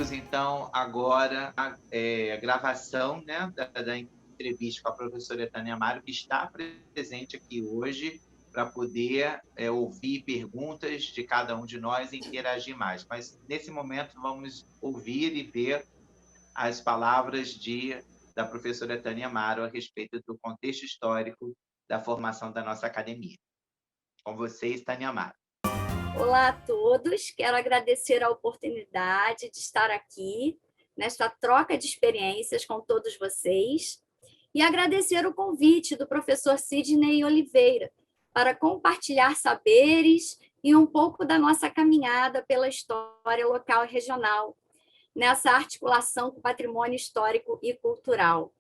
temos, então, agora a gravação, né, da entrevista com a professora Tânia Amaro, que está presente aqui hoje para poder ouvir perguntas de cada um de nós e interagir mais. Mas, nesse momento, vamos ouvir e ver as palavras da professora Tânia Amaro a respeito do contexto histórico da formação da nossa academia. Com vocês, Tânia Amaro. Olá a todos, quero agradecer a oportunidade de estar aqui nesta troca de experiências com todos vocês e agradecer o convite do professor Sidney Oliveira para compartilhar saberes e um pouco da nossa caminhada pela história local e regional, nessa articulação com o patrimônio histórico e cultural.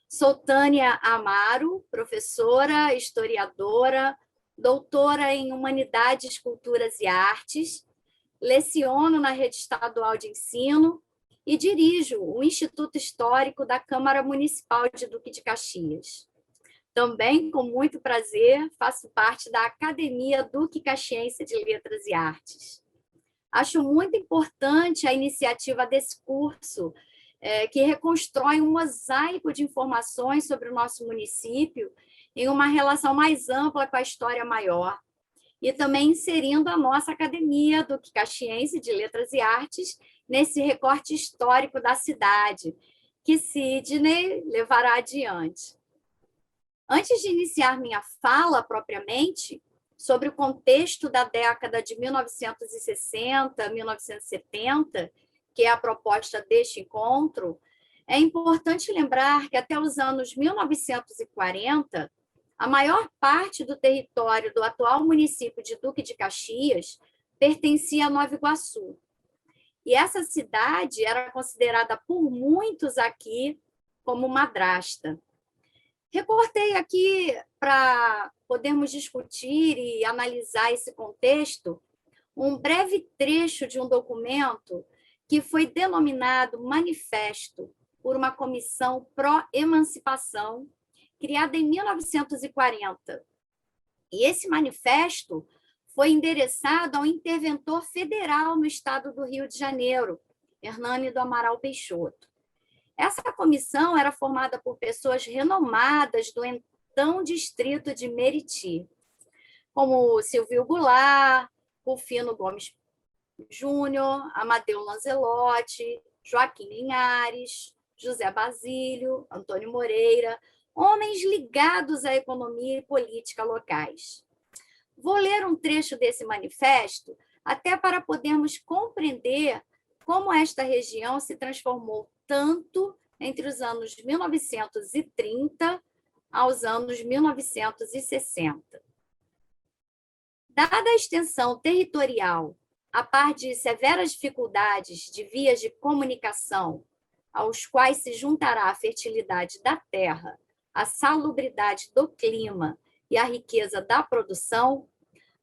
Sou Tânia Amaro, professora, historiadora, doutora em Humanidades, Culturas e Artes, leciono na Rede Estadual de Ensino e dirijo o Instituto Histórico da Câmara Municipal de Duque de Caxias. Também, com muito prazer, faço parte da Academia Duque Caxiense de Letras e Artes. Acho muito importante a iniciativa desse curso, que reconstrói um mosaico de informações sobre o nosso município em uma relação mais ampla com a história maior, e também inserindo a nossa Academia Duque Caxiense de Letras e Artes nesse recorte histórico da cidade, que Sidney levará adiante. Antes de iniciar minha fala propriamente, sobre o contexto da década de 1960, 1970, que é a proposta deste encontro, é importante lembrar que até os anos 1940, a maior parte do território do atual município de Duque de Caxias pertencia a Nova Iguaçu. E essa cidade era considerada por muitos aqui como madrasta. Recortei aqui, para podermos discutir e analisar esse contexto, um breve trecho de um documento que foi denominado Manifesto por uma comissão pró-emancipação, criada em 1940. E esse manifesto foi endereçado ao interventor federal no estado do Rio de Janeiro, Hernani do Amaral Peixoto. Essa comissão era formada por pessoas renomadas do então distrito de Meriti, como Silvio Goulart, Rufino Gomes Júnior, Amadeu Lanzelotti, Joaquim Linhares, José Basílio, Antônio Moreira, homens ligados à economia e política locais. Vou ler um trecho desse manifesto, até para podermos compreender como esta região se transformou tanto entre os anos 1930 aos anos 1960. Dada a extensão territorial, a par de severas dificuldades de vias de comunicação, aos quais se juntará a fertilidade da terra, a salubridade do clima e a riqueza da produção,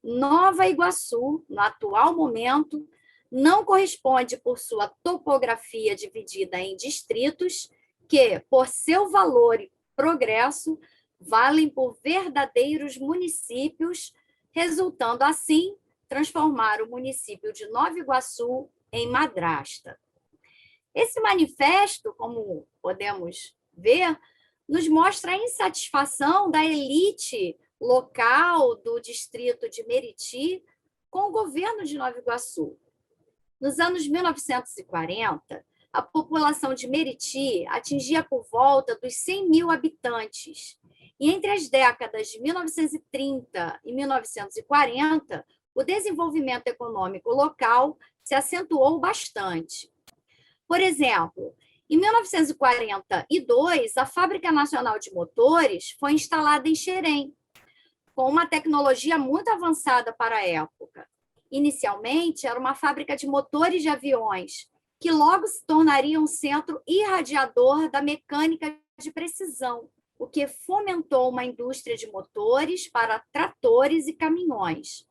Nova Iguaçu, no atual momento, não corresponde por sua topografia dividida em distritos que, por seu valor e progresso, valem por verdadeiros municípios, resultando assim transformar o município de Nova Iguaçu em madrasta. Esse manifesto, como podemos ver, nos mostra a insatisfação da elite local do distrito de Meriti com o governo de Nova Iguaçu. Nos anos 1940, a população de Meriti atingia por volta dos 100 mil habitantes. E entre as décadas de 1930 e 1940, o desenvolvimento econômico local se acentuou bastante. Por exemplo, em 1942, a Fábrica Nacional de Motores foi instalada em Xerém, com uma tecnologia muito avançada para a época. Inicialmente, era uma fábrica de motores de aviões, que logo se tornaria um centro irradiador da mecânica de precisão, o que fomentou uma indústria de motores para tratores e caminhões.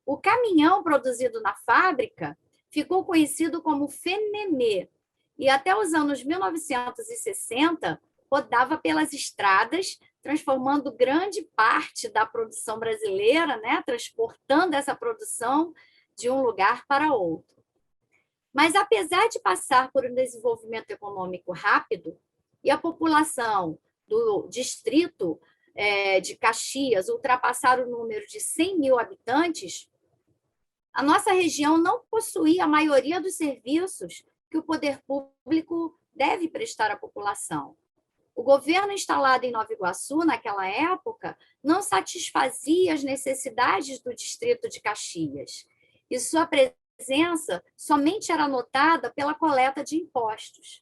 O caminhão produzido na fábrica ficou conhecido como Fenemê, e até os anos 1960 rodava pelas estradas, transformando grande parte da produção brasileira, transportando essa produção de um lugar para outro. Mas, apesar de passar por um desenvolvimento econômico rápido e a população do distrito de Caxias ultrapassar o número de 100 mil habitantes, a nossa região não possuía a maioria dos serviços que o poder público deve prestar à população. O governo instalado em Nova Iguaçu, naquela época, não satisfazia as necessidades do distrito de Caxias, e sua presença somente era notada pela coleta de impostos.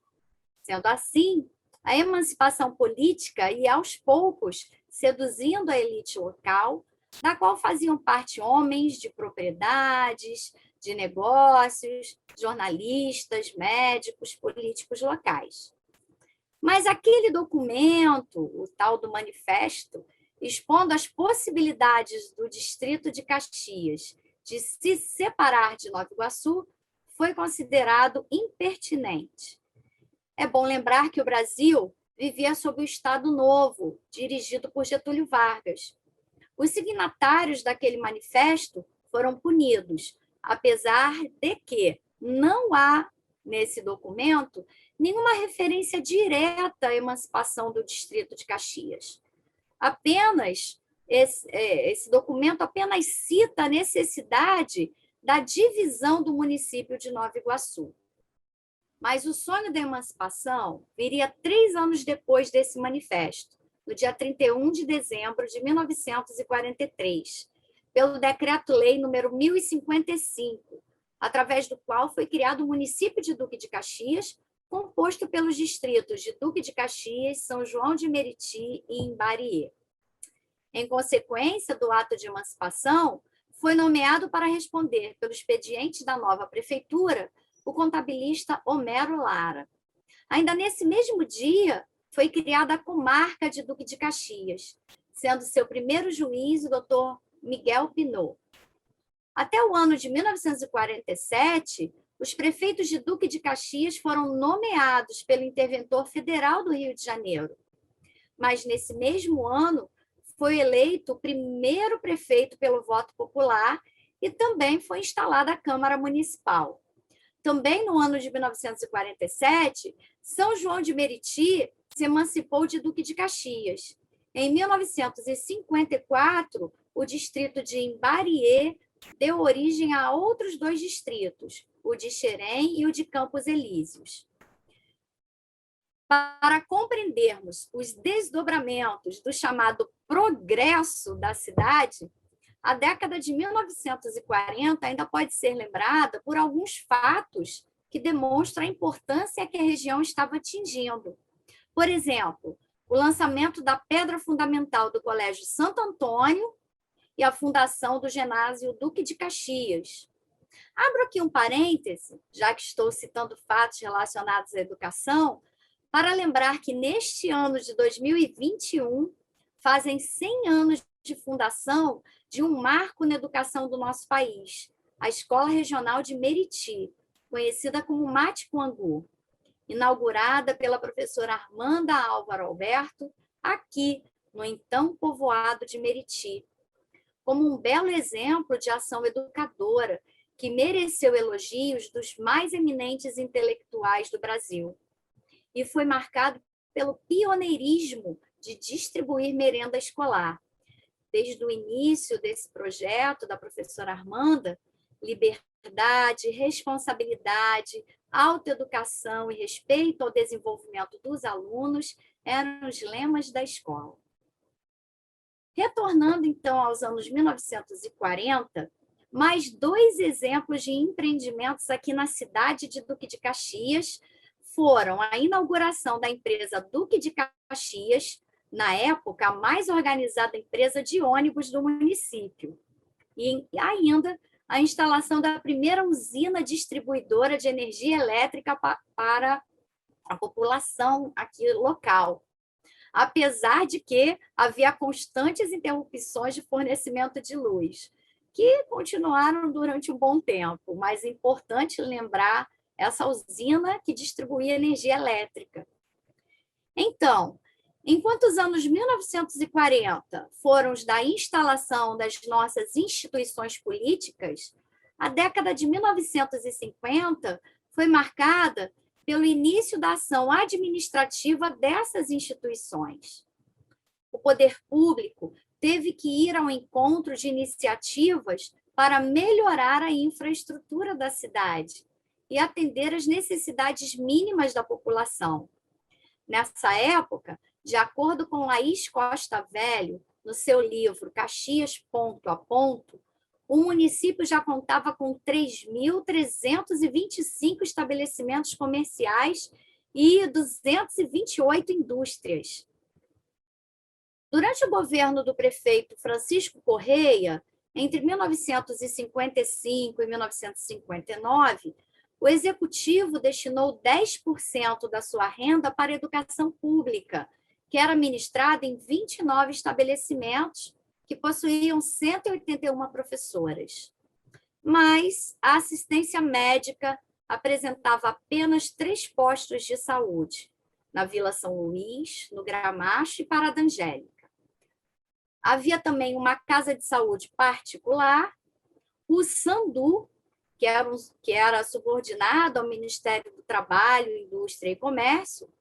Sendo assim, a emancipação política ia, aos poucos, seduzindo a elite local, da qual faziam parte homens de propriedades, de negócios, jornalistas, médicos, políticos locais. Mas aquele documento, o tal do manifesto, expondo as possibilidades do distrito de Caxias de se separar de Nova Iguaçu, foi considerado impertinente. É bom lembrar que o Brasil vivia sob o Estado Novo, dirigido por Getúlio Vargas. Os signatários daquele manifesto foram punidos, apesar de que não há, nesse documento, nenhuma referência direta à emancipação do distrito de Caxias. Apenas esse documento apenas cita a necessidade da divisão do município de Nova Iguaçu. Mas o sonho da emancipação viria 3 anos depois desse manifesto, no dia 31 de dezembro de 1943, pelo Decreto-Lei número 1055, através do qual foi criado o município de Duque de Caxias, composto pelos distritos de Duque de Caxias, São João de Meriti e Imbariê. Em consequência do ato de emancipação, foi nomeado para responder pelo expediente da nova prefeitura o contabilista Homero Lara. Ainda nesse mesmo dia, foi criada a comarca de Duque de Caxias, sendo seu primeiro juiz o doutor Miguel Pinot. Até o ano de 1947, os prefeitos de Duque de Caxias foram nomeados pelo interventor federal do Rio de Janeiro. Mas, nesse mesmo ano, foi eleito o primeiro prefeito pelo voto popular e também foi instalada a Câmara Municipal. Também no ano de 1947, São João de Meriti se emancipou de Duque de Caxias. Em 1954, o distrito de Imbariê deu origem a outros 2 distritos, o de Xerém e o de Campos Elíseos. Para compreendermos os desdobramentos do chamado progresso da cidade, a década de 1940 ainda pode ser lembrada por alguns fatos que demonstram a importância que a região estava atingindo. Por exemplo, o lançamento da pedra fundamental do Colégio Santo Antônio e a fundação do ginásio Duque de Caxias. Abro aqui um parêntese, já que estou citando fatos relacionados à educação, para lembrar que neste ano de 2021, fazem 100 anos de fundação de um marco na educação do nosso país, a Escola Regional de Meriti, conhecida como Mate Cuangu, inaugurada pela professora Armanda Álvaro Alberto, aqui no então povoado de Meriti, como um belo exemplo de ação educadora que mereceu elogios dos mais eminentes intelectuais do Brasil. E foi marcado pelo pioneirismo de distribuir merenda escolar. Desde o início desse projeto da professora Armanda, liberdade, responsabilidade, autoeducação e respeito ao desenvolvimento dos alunos eram os lemas da escola. Retornando, então, aos anos 1940, mais 2 exemplos de empreendimentos aqui na cidade de Duque de Caxias foram a inauguração da empresa Duque de Caxias, na época, a mais organizada empresa de ônibus do município, e ainda a instalação da primeira usina distribuidora de energia elétrica para a população aqui local, apesar de que havia constantes interrupções de fornecimento de luz, que continuaram durante um bom tempo, mas é importante lembrar essa usina que distribuía energia elétrica. Então, enquanto os anos 1940 foram os da instalação das nossas instituições políticas, a década de 1950 foi marcada pelo início da ação administrativa dessas instituições. O poder público teve que ir ao encontro de iniciativas para melhorar a infraestrutura da cidade e atender às necessidades mínimas da população. Nessa época, de acordo com Laís Costa Velho, no seu livro Caxias Ponto a Ponto, o município já contava com 3.325 estabelecimentos comerciais e 228 indústrias. Durante o governo do prefeito Francisco Correia, entre 1955 e 1959, o executivo destinou 10% da sua renda para a educação pública, que era ministrada em 29 estabelecimentos que possuíam 181 professoras. Mas a assistência médica apresentava apenas 3 postos de saúde, na Vila São Luís, no Gramacho e Parada Angélica. Havia também uma casa de saúde particular, o Sandu, que era subordinado ao Ministério do Trabalho, Indústria e Comércio,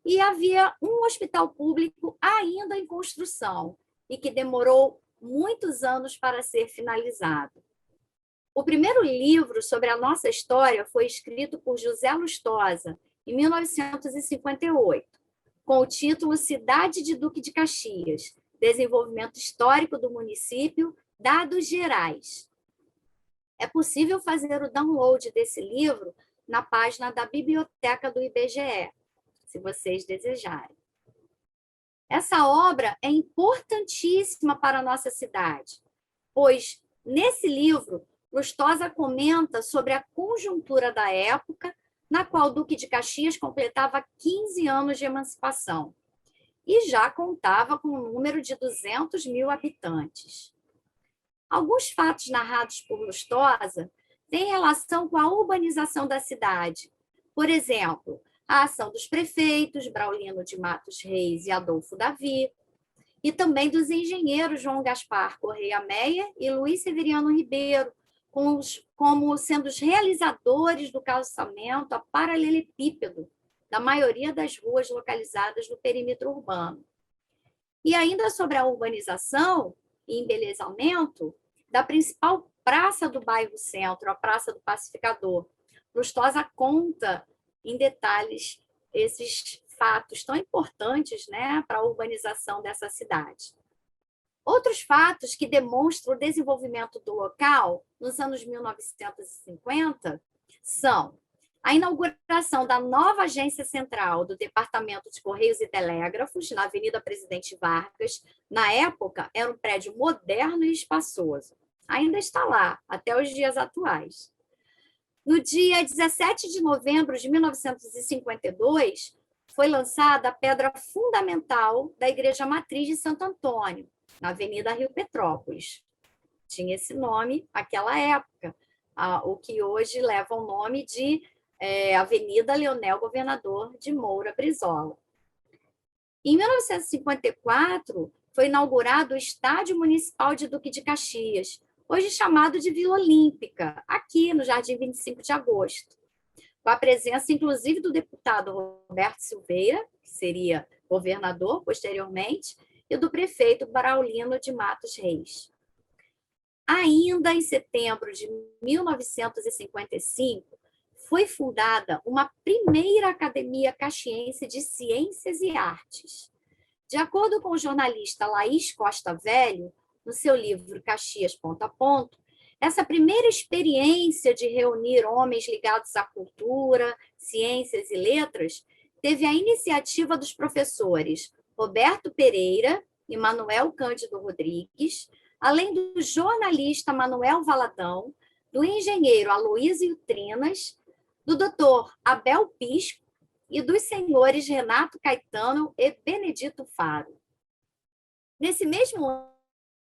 e havia um hospital público ainda em construção e que demorou muitos anos para ser finalizado. O primeiro livro sobre a nossa história foi escrito por José Lustosa, em 1958, com o título Cidade de Duque de Caxias, Desenvolvimento Histórico do Município, Dados Gerais. É possível fazer o download desse livro na página da biblioteca do IBGE, se vocês desejarem. Essa obra é importantíssima para a nossa cidade, pois, nesse livro, Lustosa comenta sobre a conjuntura da época, na qual o Duque de Caxias completava 15 anos de emancipação e já contava com um número de 200 mil habitantes. Alguns fatos narrados por Lustosa têm relação com a urbanização da cidade. Por exemplo, a ação dos prefeitos Braulino de Matos Reis e Adolfo Davi, e também dos engenheiros João Gaspar Correia Meyer e Luiz Severiano Ribeiro, como sendo os realizadores do calçamento a paralelepípedo da maioria das ruas localizadas no perímetro urbano. E ainda sobre a urbanização e embelezamento da principal praça do bairro Centro, a Praça do Pacificador. Lustosa conta em detalhes esses fatos tão importantes, né, para a urbanização dessa cidade. Outros fatos que demonstram o desenvolvimento do local nos anos 1950 são a inauguração da nova agência central do Departamento de Correios e Telégrafos, na Avenida Presidente Vargas. Na época, era um prédio moderno e espaçoso. Ainda está lá, até os dias atuais. No dia 17 de novembro de 1952, foi lançada a pedra fundamental da Igreja Matriz de Santo Antônio, na Avenida Rio Petrópolis. Tinha esse nome naquela época, o que hoje leva o nome de Avenida Leonel Governador de Moura Brizola. Em 1954, foi inaugurado o Estádio Municipal de Duque de Caxias, hoje chamado de Vila Olímpica, aqui no Jardim 25 de Agosto, com a presença, inclusive, do deputado Roberto Silveira, que seria governador posteriormente, e do prefeito Braulino de Matos Reis. Ainda em setembro de 1955, foi fundada uma primeira Academia Caxiense de Ciências e Artes. De acordo com o jornalista Laís Costa Velho, no seu livro Caxias Ponto a Ponto, essa primeira experiência de reunir homens ligados à cultura, ciências e letras teve a iniciativa dos professores Roberto Pereira e Manuel Cândido Rodrigues, além do jornalista Manuel Valadão, do engenheiro Aloísio Trinas, do doutor Abel Pisco e dos senhores Renato Caetano e Benedito Faro. Nesse mesmo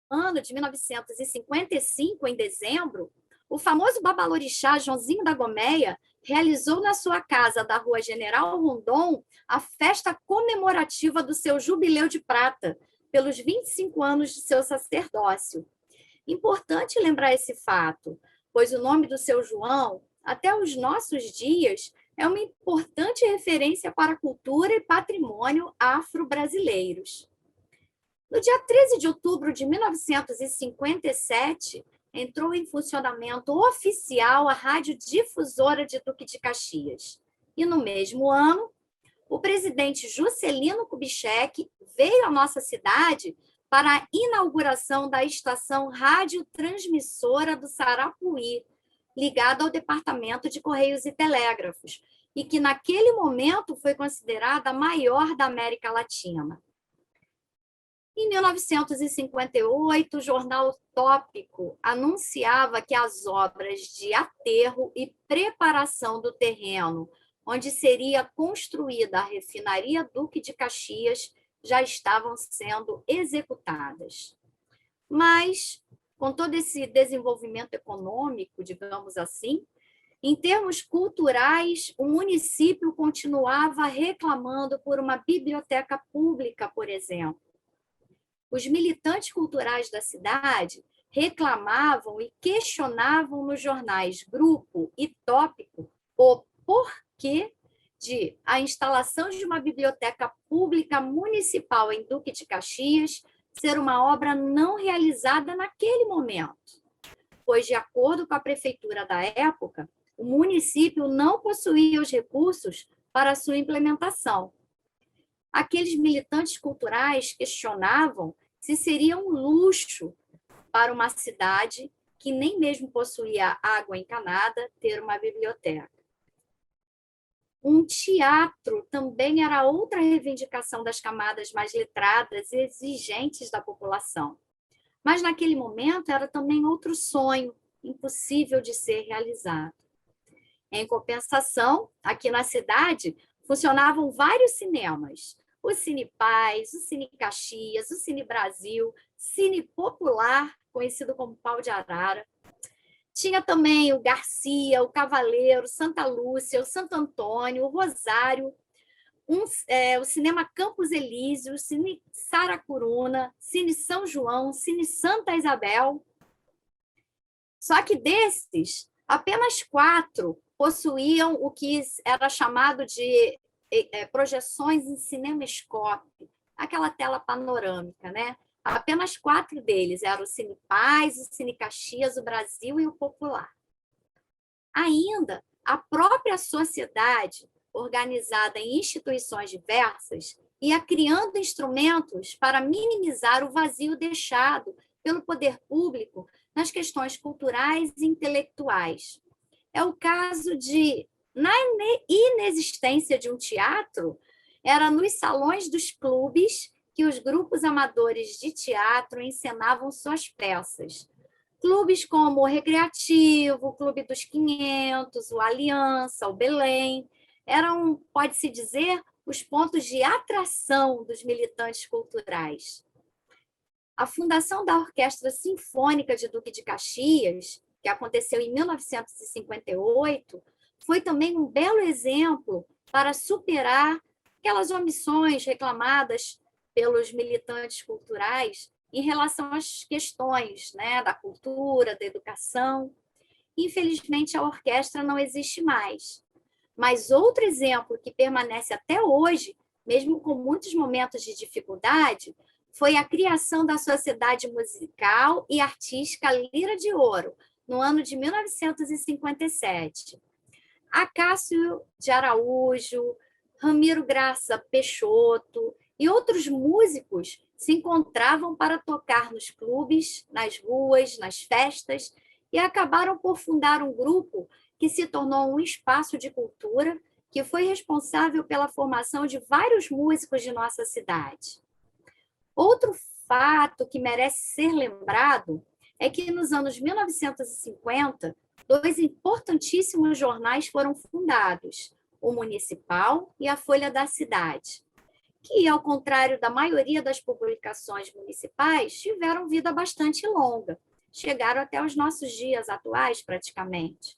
ano de 1955, em dezembro, o famoso babalorixá Joãozinho da Gomeia realizou na sua casa da Rua General Rondon a festa comemorativa do seu jubileu de prata, pelos 25 anos de seu sacerdócio. Importante lembrar esse fato, pois o nome do seu João até os nossos dias, é uma importante referência para a cultura e patrimônio afro-brasileiros. No dia 13 de outubro de 1957, entrou em funcionamento oficial a radiodifusora de Duque de Caxias. E no mesmo ano, o presidente Juscelino Kubitschek veio à nossa cidade para a inauguração da estação radiotransmissora do Sarapuí, ligada ao Departamento de Correios e Telégrafos, e que naquele momento foi considerada a maior da América Latina. Em 1958, o jornal Tópico anunciava que as obras de aterro e preparação do terreno, onde seria construída a refinaria Duque de Caxias, já estavam sendo executadas. Mas, com todo esse desenvolvimento econômico, digamos assim, em termos culturais, o município continuava reclamando por uma biblioteca pública, por exemplo. Os militantes culturais da cidade reclamavam e questionavam nos jornais Grupo e Tópico o porquê de a instalação de uma biblioteca pública municipal em Duque de Caxias ser uma obra não realizada naquele momento, pois, de acordo com a prefeitura da época, o município não possuía os recursos para sua implementação. Aqueles militantes culturais questionavam se seria um luxo para uma cidade que nem mesmo possuía água encanada ter uma biblioteca. Um teatro também era outra reivindicação das camadas mais letradas e exigentes da população. Mas, naquele momento, era também outro sonho, impossível de ser realizado. Em compensação, aqui na cidade, funcionavam vários cinemas. O Cine Paz, o Cine Caxias, o Cine Brasil, Cine Popular, conhecido como Pau de Arara. Tinha também o Garcia, o Cavaleiro, Santa Lúcia, o Santo Antônio, o Rosário, o Cinema Campos Elísio, o Cine Saracuruna, Cine São João, Cine Santa Isabel. Só que desses, apenas 4 possuíam o que era chamado de projeções em cinemascope, aquela tela panorâmica, né? Apenas 4 deles eram o Cine Paz, o Cine Caxias, o Brasil e o Popular. Ainda, a própria sociedade, organizada em instituições diversas, ia criando instrumentos para minimizar o vazio deixado pelo poder público nas questões culturais e intelectuais. É o caso de, na inexistência de um teatro, era nos salões dos clubes que os grupos amadores de teatro encenavam suas peças. Clubes como o Recreativo, o Clube dos 500, o Aliança, o Belém, eram, pode-se dizer, os pontos de atração dos militantes culturais. A fundação da Orquestra Sinfônica de Duque de Caxias, que aconteceu em 1958, foi também um belo exemplo para superar aquelas omissões reclamadas pelos militantes culturais em relação às questões, né, da cultura, da educação. Infelizmente, a orquestra não existe mais. Mas outro exemplo que permanece até hoje, mesmo com muitos momentos de dificuldade, foi a criação da Sociedade Musical e Artística Lira de Ouro, no ano de 1957. Acácio de Araújo, Ramiro Graça Peixoto e outros músicos se encontravam para tocar nos clubes, nas ruas, nas festas, e acabaram por fundar um grupo que se tornou um espaço de cultura que foi responsável pela formação de vários músicos de nossa cidade. Outro fato que merece ser lembrado é que, nos anos 1950, 2 importantíssimos jornais foram fundados, o Municipal e a Folha da Cidade, que, ao contrário da maioria das publicações municipais, tiveram vida bastante longa, chegaram até os nossos dias atuais, praticamente.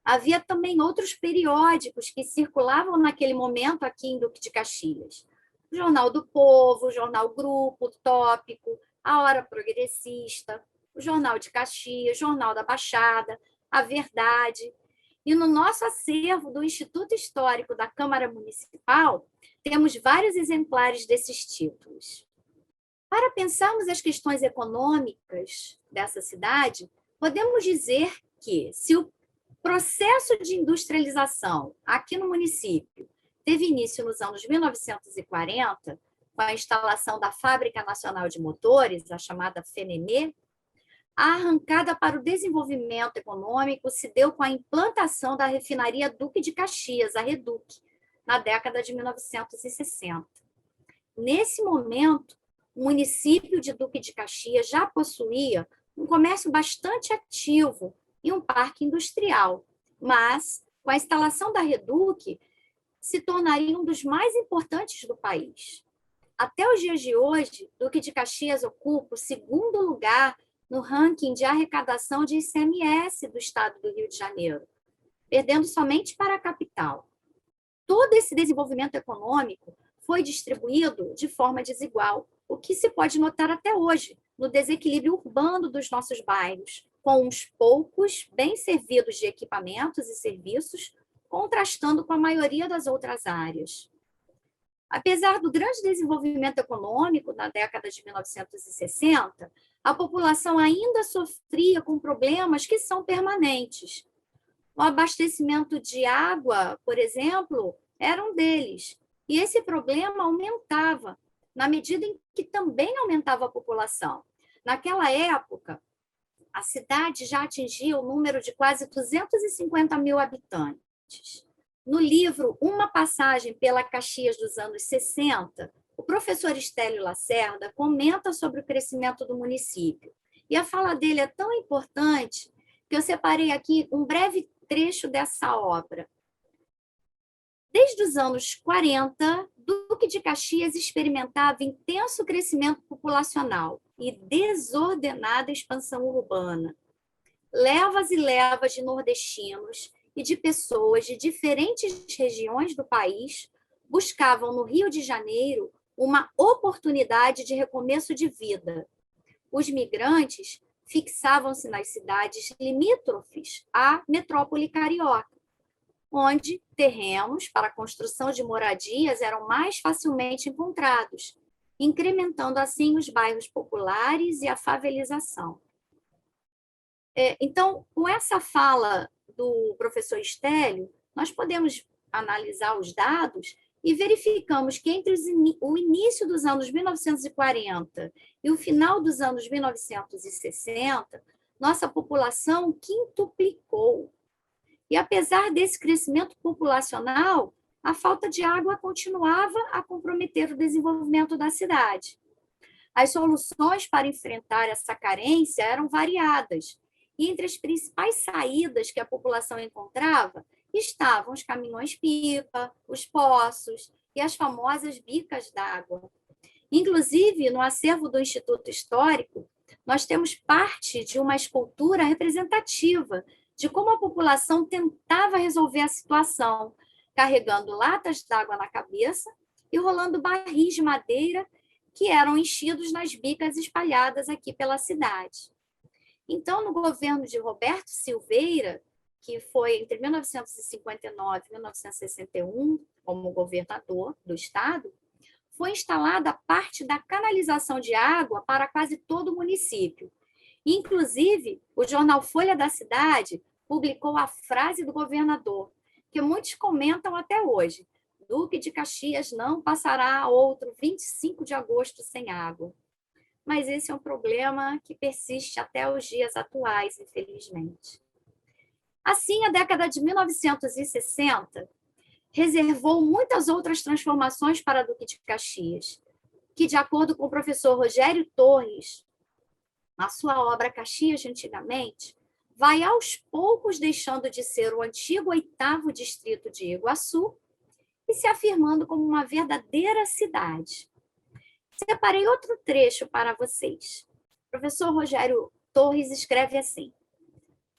Havia também outros periódicos que circulavam naquele momento aqui em Duque de Caxias. O Jornal do Povo, o Jornal Grupo, Tópico, a Hora Progressista, o Jornal de Caxias, o Jornal da Baixada, a Verdade. E no nosso acervo do Instituto Histórico da Câmara Municipal, temos vários exemplares desses títulos. Para pensarmos as questões econômicas dessa cidade, podemos dizer que, se o processo de industrialização aqui no município teve início nos anos 1940, com a instalação da Fábrica Nacional de Motores, a chamada FENEME, a arrancada para o desenvolvimento econômico se deu com a implantação da refinaria Duque de Caxias, a Reduc, na década de 1960. Nesse momento, o município de Duque de Caxias já possuía um comércio bastante ativo e um parque industrial, mas, com a instalação da Reduc, se tornaria um dos mais importantes do país. Até os dias de hoje, Duque de Caxias ocupa o segundo lugar no ranking de arrecadação de ICMS do estado do Rio de Janeiro, perdendo somente para a capital. Todo esse desenvolvimento econômico foi distribuído de forma desigual, o que se pode notar até hoje no desequilíbrio urbano dos nossos bairros, com uns poucos bem servidos de equipamentos e serviços, contrastando com a maioria das outras áreas. Apesar do grande desenvolvimento econômico na década de 1960, a população ainda sofria com problemas que são permanentes. O abastecimento de água, por exemplo, era um deles. E esse problema aumentava, na medida em que também aumentava a população. Naquela época, a cidade já atingia o número de quase 250 mil habitantes. No livro Uma Passagem pela Caxias dos anos 60, o professor Estélio Lacerda comenta sobre o crescimento do município. E a fala dele é tão importante que eu separei aqui um breve trecho dessa obra. Desde os anos 40, Duque de Caxias experimentava intenso crescimento populacional e desordenada expansão urbana. Levas e levas de nordestinos e de pessoas de diferentes regiões do país buscavam no Rio de Janeiro uma oportunidade de recomeço de vida. Os migrantes fixavam-se nas cidades limítrofes à metrópole carioca, onde terrenos para a construção de moradias eram mais facilmente encontrados, incrementando assim os bairros populares e a favelização. Então, com essa fala do professor Estélio, nós podemos analisar os dados e verificamos que entre o início dos anos 1940 e o final dos anos 1960, nossa população quintuplicou. E apesar desse crescimento populacional, a falta de água continuava a comprometer o desenvolvimento da cidade. As soluções para enfrentar essa carência eram variadas, e entre as principais saídas que a população encontrava estavam os caminhões-pipa, os poços e as famosas bicas d'água. Inclusive, no acervo do Instituto Histórico, nós temos parte de uma escultura representativa de como a população tentava resolver a situação, carregando latas d'água na cabeça e rolando barris de madeira que eram enchidos nas bicas espalhadas aqui pela cidade. Então, no governo de Roberto Silveira, que foi entre 1959 e 1961, como governador do estado, foi instalada parte da canalização de água para quase todo o município. Inclusive, o jornal Folha da Cidade publicou a frase do governador, que muitos comentam até hoje: Duque de Caxias não passará outro 25 de agosto sem água. Mas esse é um problema que persiste até os dias atuais, infelizmente. Assim, a década de 1960 reservou muitas outras transformações para Duque de Caxias, que, de acordo com o professor Rogério Torres, na sua obra Caxias de Antigamente, vai aos poucos deixando de ser o antigo 8º distrito de Iguaçu e se afirmando como uma verdadeira cidade. Separei outro trecho para vocês. O professor Rogério Torres escreve assim: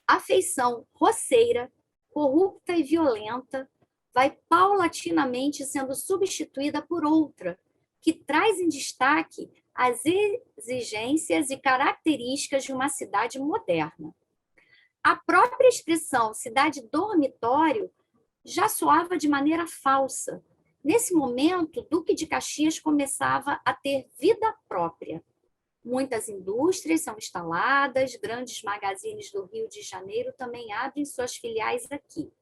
a feição roceira, corrupta e violenta vai paulatinamente sendo substituída por outra, que traz em destaque as exigências e características de uma cidade moderna. A própria expressão cidade dormitório já soava de maneira falsa. Nesse momento, Duque de Caxias começava a ter vida própria. Muitas indústrias são instaladas, grandes magazines do Rio de Janeiro também abrem suas filiais aqui.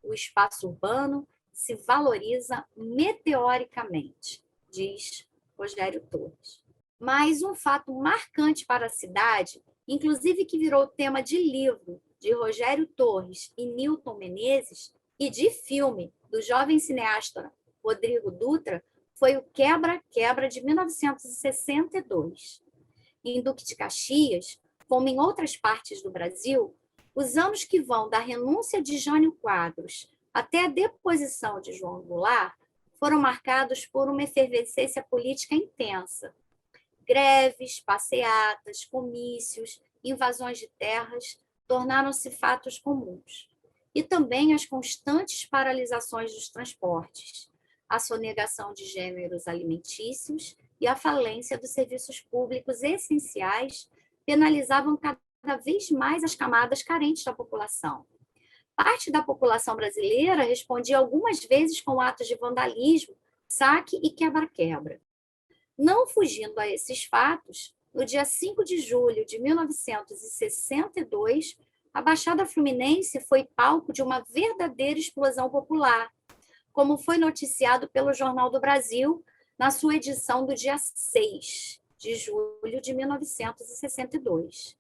O espaço urbano se valoriza meteoricamente, diz Rogério Torres. Mas um fato marcante para a cidade, inclusive que virou tema de livro de Rogério Torres e Nilton Menezes, e de filme do jovem cineasta Rodrigo Dutra, foi o Quebra-Quebra de 1962. Em Duque de Caxias, como em outras partes do Brasil, os anos que vão da renúncia de Jânio Quadros até a deposição de João Goulart foram marcados por uma efervescência política intensa. Greves, passeatas, comícios, invasões de terras tornaram-se fatos comuns. E também as constantes paralisações dos transportes, a sonegação de gêneros alimentícios e a falência dos serviços públicos essenciais penalizavam cada vez mais as camadas carentes da população. Parte da população brasileira respondia algumas vezes com atos de vandalismo, saque e quebra-quebra. Não fugindo a esses fatos, no dia 5 de julho de 1962, a Baixada Fluminense foi palco de uma verdadeira explosão popular, como foi noticiado pelo Jornal do Brasil na sua edição do dia 6 de julho de 1962.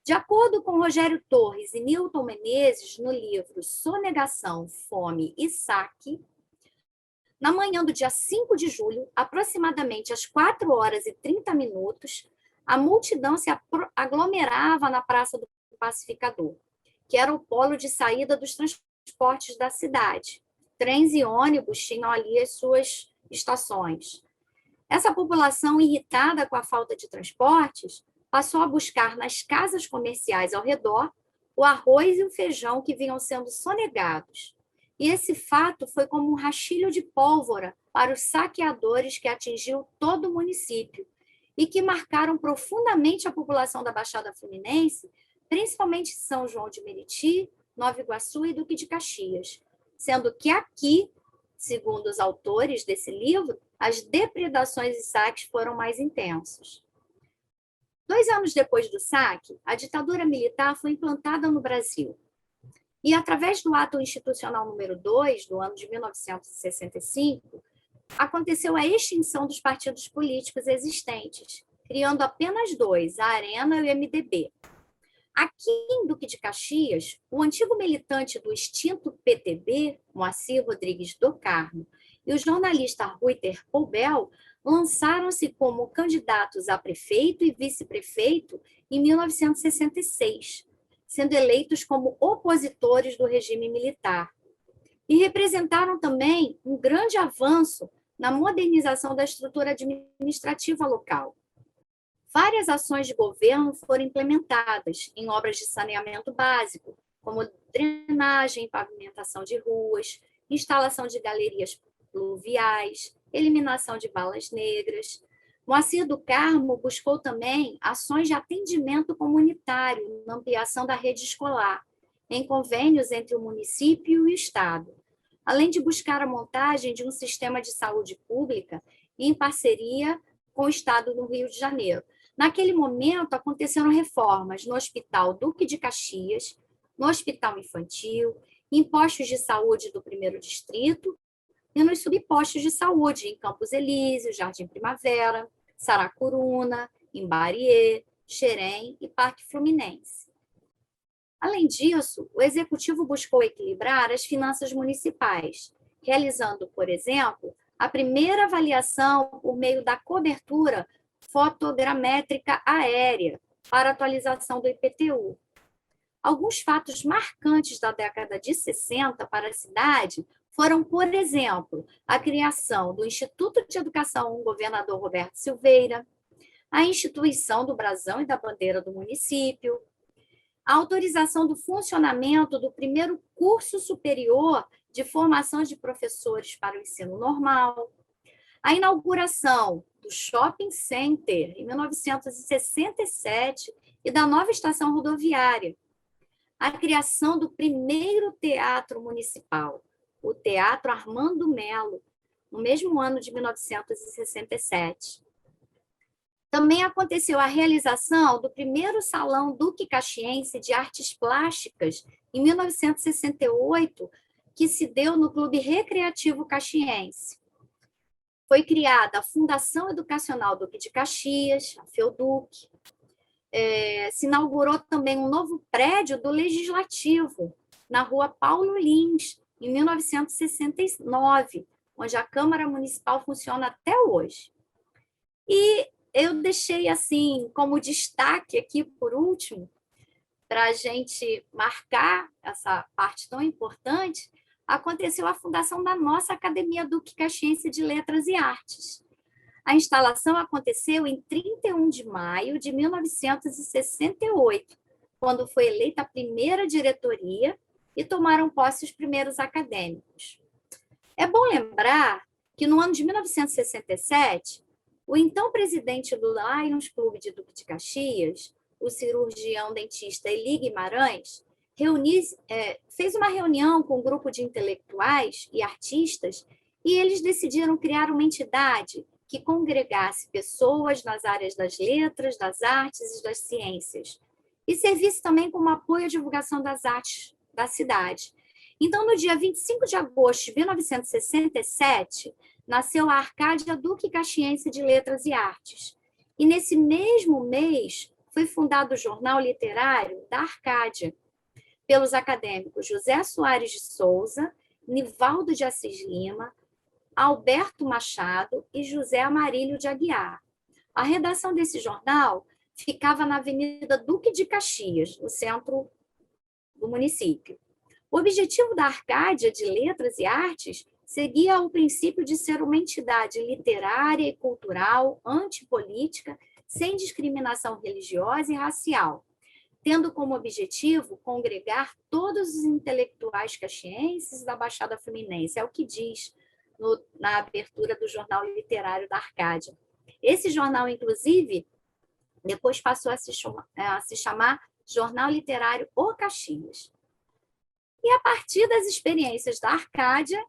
De acordo com Rogério Torres e Nilton Menezes, no livro Sonegação, Fome e Saque, na manhã do dia 5 de julho, aproximadamente às 4h30, a multidão se aglomerava na Praça do Pacificador, que era o polo de saída dos transportes da cidade. Trens e ônibus tinham ali as suas estações. Essa população, irritada com a falta de transportes, passou a buscar nas casas comerciais ao redor o arroz e o feijão que vinham sendo sonegados. E esse fato foi como um rastilho de pólvora para os saqueadores que atingiu todo o município e que marcaram profundamente a população da Baixada Fluminense, principalmente São João de Meriti, Nova Iguaçu e Duque de Caxias, sendo que aqui, segundo os autores desse livro, as depredações e saques foram mais intensos. 2 anos depois do saque, a ditadura militar foi implantada no Brasil. E, através do ato institucional número 2, do ano de 1965, aconteceu a extinção dos partidos políticos existentes, criando apenas 2, a Arena e o MDB. Aqui em Duque de Caxias, o antigo militante do extinto PTB, Moacir Rodrigues do Carmo, e o jornalista Ruiter Poubel lançaram-se como candidatos a prefeito e vice-prefeito em 1966, sendo eleitos como opositores do regime militar. E representaram também um grande avanço na modernização da estrutura administrativa local. Várias ações de governo foram implementadas em obras de saneamento básico, como drenagem, pavimentação de ruas, instalação de galerias pluviais, eliminação de balas negras. Moacir do Carmo buscou também ações de atendimento comunitário na ampliação da rede escolar, em convênios entre o município e o Estado, além de buscar a montagem de um sistema de saúde pública em parceria com o Estado do Rio de Janeiro. Naquele momento, aconteceram reformas no Hospital Duque de Caxias, no Hospital Infantil, em postos de saúde do 1º Distrito e nos subpostos de saúde em Campos Elíseos, Jardim Primavera, Saracuruna, Imbariê, Xerém e Parque Fluminense. Além disso, o Executivo buscou equilibrar as finanças municipais, realizando, por exemplo, a primeira avaliação por meio da cobertura fotogramétrica aérea para atualização do IPTU. Alguns fatos marcantes da década de 60 para a cidade foram, por exemplo, a criação do Instituto de Educação Governador Roberto Silveira, a instituição do brasão e da bandeira do município, a autorização do funcionamento do primeiro curso superior de formação de professores para o ensino normal, a inauguração do Shopping Center em 1967 e da nova estação rodoviária, a criação do primeiro teatro municipal, o Teatro Armando Melo, no mesmo ano de 1967. Também aconteceu a realização do primeiro Salão Duque Caxiense de Artes Plásticas, em 1968, que se deu no Clube Recreativo Caxiense. Foi criada a Fundação Educacional Duque de Caxias, a FEUDUC. Se inaugurou também um novo prédio do Legislativo, na rua Paulo Lins, em 1969, onde a Câmara Municipal funciona até hoje. E eu deixei, assim, como destaque aqui, por último, para a gente marcar essa parte tão importante, aconteceu a fundação da nossa Academia Duque Caxiense de Letras e Artes. A instalação aconteceu em 31 de maio de 1968, quando foi eleita a primeira diretoria e tomaram posse os primeiros acadêmicos. É bom lembrar que no ano de 1967, o então presidente do Lions Clube de Duque de Caxias, o cirurgião dentista Eli Guimarães, fez uma reunião com um grupo de intelectuais e artistas e eles decidiram criar uma entidade que congregasse pessoas nas áreas das letras, das artes e das ciências e servisse também como apoio à divulgação das artes da cidade. Então, no dia 25 de agosto de 1967, nasceu a Arcádia Duque Caxiense de Letras e Artes. E nesse mesmo mês foi fundado o Jornal Literário da Arcádia, pelos acadêmicos José Soares de Souza, Nivaldo de Assis Lima, Alberto Machado e José Amarílio de Aguiar. A redação desse jornal ficava na Avenida Duque de Caxias, no centro do município. O objetivo da Arcádia de Letras e Artes seguia o princípio de ser uma entidade literária e cultural, antipolítica, sem discriminação religiosa e racial, tendo como objetivo congregar todos os intelectuais caxienses da Baixada Fluminense, é o que diz na abertura do Jornal Literário da Arcádia. Esse jornal, inclusive, depois passou a se chamar Jornal Literário O Caxias. E a partir das experiências da Arcádia,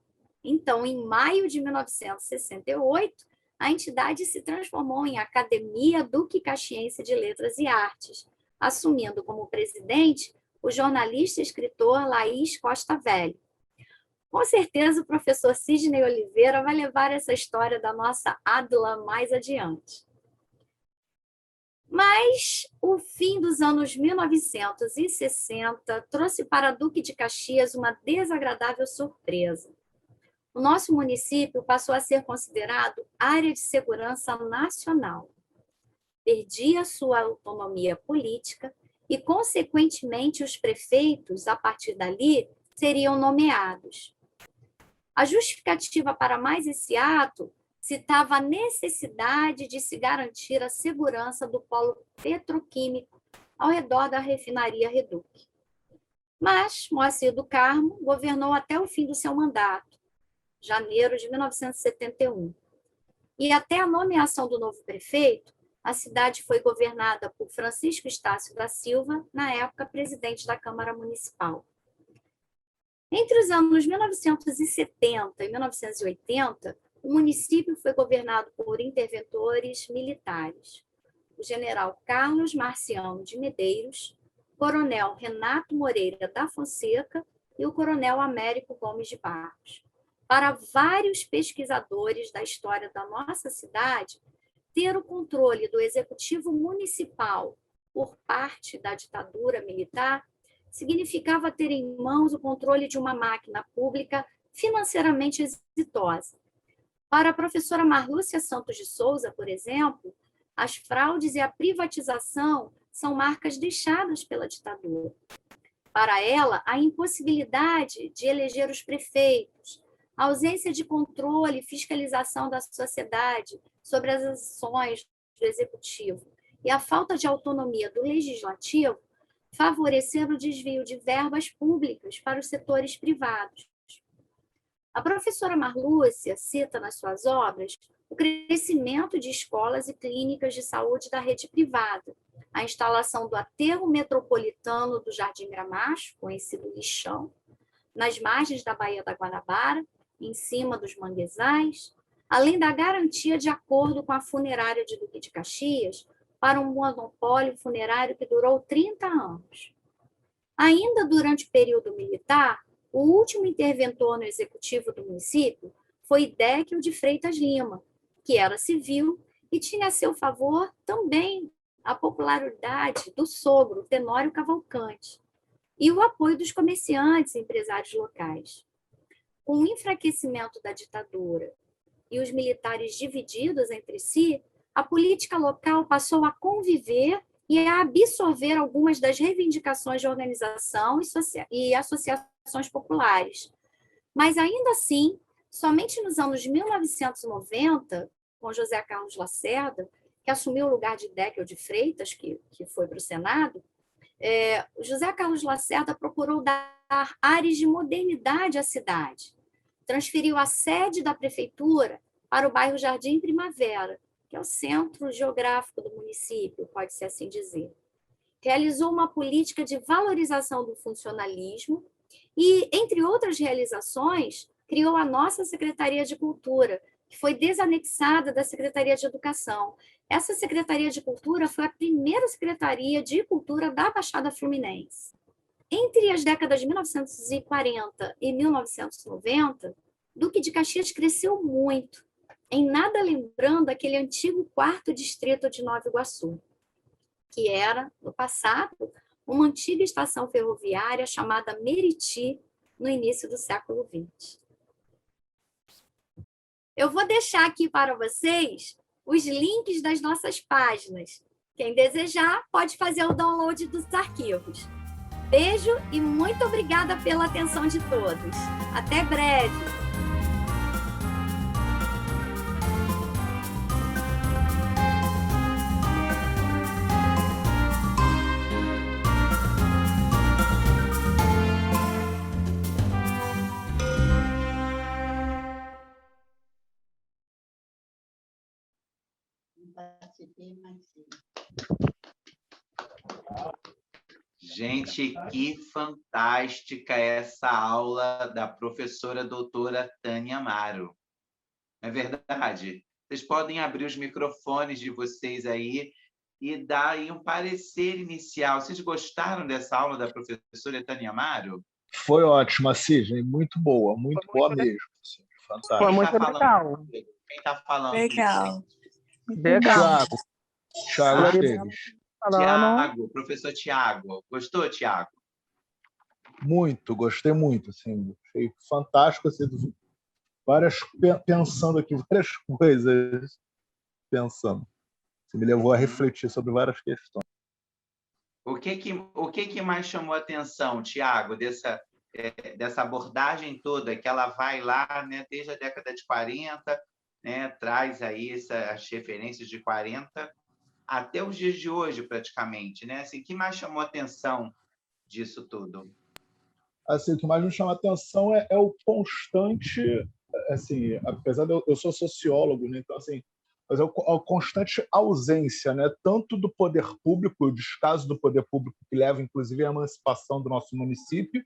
então, em maio de 1968, a entidade se transformou em Academia Duque Caxiense de Letras e Artes, assumindo como presidente o jornalista e escritor Laís Costa Velho. Com certeza, o professor Sidney Oliveira vai levar essa história da nossa Adla mais adiante. Mas o fim dos anos 1960 trouxe para Duque de Caxias uma desagradável surpresa. O nosso município passou a ser considerado área de segurança nacional. Perdia sua autonomia política e, consequentemente, os prefeitos, a partir dali, seriam nomeados. A justificativa para mais esse ato citava a necessidade de se garantir a segurança do polo petroquímico ao redor da refinaria Reduc. Mas Moacir do Carmo governou até o fim do seu mandato, janeiro de 1971. E até a nomeação do novo prefeito, a cidade foi governada por Francisco Estácio da Silva, na época presidente da Câmara Municipal. Entre os anos 1970 e 1980, o município foi governado por interventores militares. O general Carlos Marciano de Medeiros, o coronel Renato Moreira da Fonseca e o coronel Américo Gomes de Barros. Para vários pesquisadores da história da nossa cidade, ter o controle do executivo municipal por parte da ditadura militar significava ter em mãos o controle de uma máquina pública financeiramente exitosa. Para a professora Marlúcia Santos de Souza, por exemplo, as fraudes e a privatização são marcas deixadas pela ditadura. Para ela, a impossibilidade de eleger os prefeitos, a ausência de controle e fiscalização da sociedade sobre as ações do executivo e a falta de autonomia do legislativo favoreceram o desvio de verbas públicas para os setores privados. A professora Marlúcia cita nas suas obras o crescimento de escolas e clínicas de saúde da rede privada, a instalação do aterro metropolitano do Jardim Gramacho, conhecido lixão, nas margens da Baía da Guanabara, em cima dos manguezais, além da garantia de acordo com a funerária de Duque de Caxias para um monopólio funerário que durou 30 anos. Ainda durante o período militar, o último interventor no executivo do município foi Décio de Freitas Lima, que era civil e tinha a seu favor também a popularidade do sogro, Tenório Cavalcante, e o apoio dos comerciantes e empresários locais. Com o enfraquecimento da ditadura e os militares divididos entre si, a política local passou a conviver e a absorver algumas das reivindicações de organização e associações populares. Mas, ainda assim, somente nos anos 1990, com José Carlos Lacerda, que assumiu o lugar de Décio de Freitas, que foi para o Senado, José Carlos Lacerda procurou dar ares de modernidade à cidade. Transferiu a sede da prefeitura para o bairro Jardim Primavera, que é o centro geográfico do município, pode-se assim dizer. Realizou uma política de valorização do funcionalismo e, entre outras realizações, criou a nossa Secretaria de Cultura, que foi desanexada da Secretaria de Educação. Essa Secretaria de Cultura foi a primeira Secretaria de Cultura da Baixada Fluminense. Entre as décadas de 1940 e 1990, Duque de Caxias cresceu muito, em nada lembrando aquele antigo 4º distrito de Nova Iguaçu, que era, no passado, uma antiga estação ferroviária chamada Meriti, no início do século XX. Eu vou deixar aqui para vocês os links das nossas páginas. Quem desejar pode fazer o download dos arquivos. Beijo e muito obrigada pela atenção de todos. Até breve! Gente, que fantástica essa aula da professora doutora Tânia Amaro. Não é verdade? Vocês podem abrir os microfones de vocês aí e dar aí um parecer inicial. Vocês gostaram dessa aula da professora Tânia Amaro? Foi ótima, Sidney. Muito boa mesmo. Fantástico. Foi muito legal. Quem está falando? Legal. Legal. Thiago Esteves. Tiago, professor Tiago. Gostou, Tiago? Muito, gostei muito. Assim, achei fantástico. Assim, pensando aqui várias coisas. Você me levou a refletir sobre várias questões. O que mais chamou a atenção, Tiago, dessa abordagem toda, que ela vai lá, né, desde a década de 40, né, traz aí as referências de 40 até os dias de hoje, praticamente, né? Assim, o que mais chamou a atenção disso tudo? Assim, o que mais me chama a atenção é o constante, assim, apesar de eu sou sociólogo, né, então assim, mas a constante ausência, né, tanto do poder público, o descaso do poder público que leva, inclusive, à emancipação do nosso município,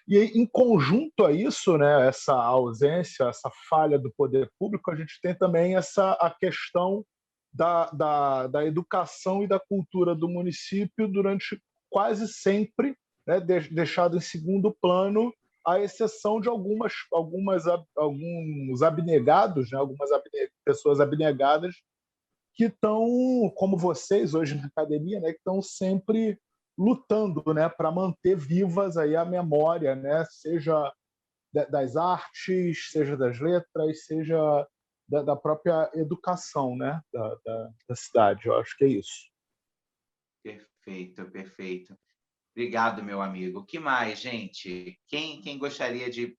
e em conjunto a isso, né, essa ausência, essa falha do poder público, a gente tem também a questão da educação e da cultura do município durante quase sempre, né, deixado em segundo plano, à exceção de alguns abnegados, né, pessoas abnegadas que estão, como vocês hoje na academia, né, que estão sempre lutando, né, para manter vivas aí a memória, né, seja das artes, seja das letras, seja da própria educação, né, da cidade. Eu acho que é isso. Perfeito. Obrigado, meu amigo. O que mais, gente? Quem gostaria de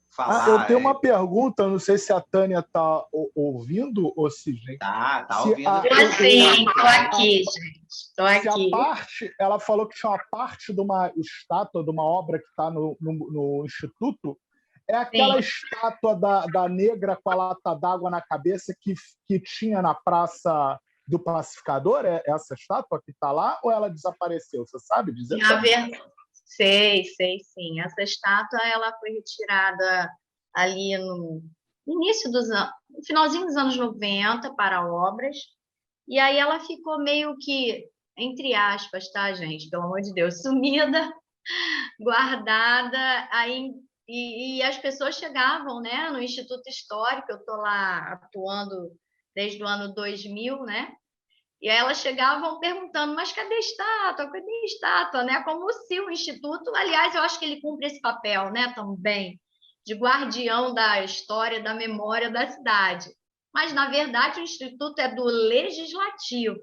falar? Eu tenho uma pergunta, não sei se a Tânia está ouvindo ou se, gente. Tá ouvindo. Sim, estou aqui, gente. Estou aqui. Ela falou que tinha uma parte de uma estátua, de uma obra que está no Instituto. É aquela estátua da negra com a lata d'água na cabeça que tinha na Praça do pacificador? É essa estátua que está lá ou ela desapareceu? Você sabe dizer? Sei sim. Essa estátua ela foi retirada ali no início no finalzinho dos anos 90 para obras, e aí ela ficou meio que, entre aspas, tá, gente? Pelo amor de Deus, sumida, guardada, aí, e as pessoas chegavam, né, no Instituto Histórico, eu estou lá atuando desde o ano 2000, né? E aí elas chegavam perguntando, mas cadê a estátua? Cadê a estátua? Né? Como se o Instituto, aliás, eu acho que ele cumpre esse papel, né, também, de guardião da história, da memória da cidade. Mas, na verdade, o Instituto é do Legislativo.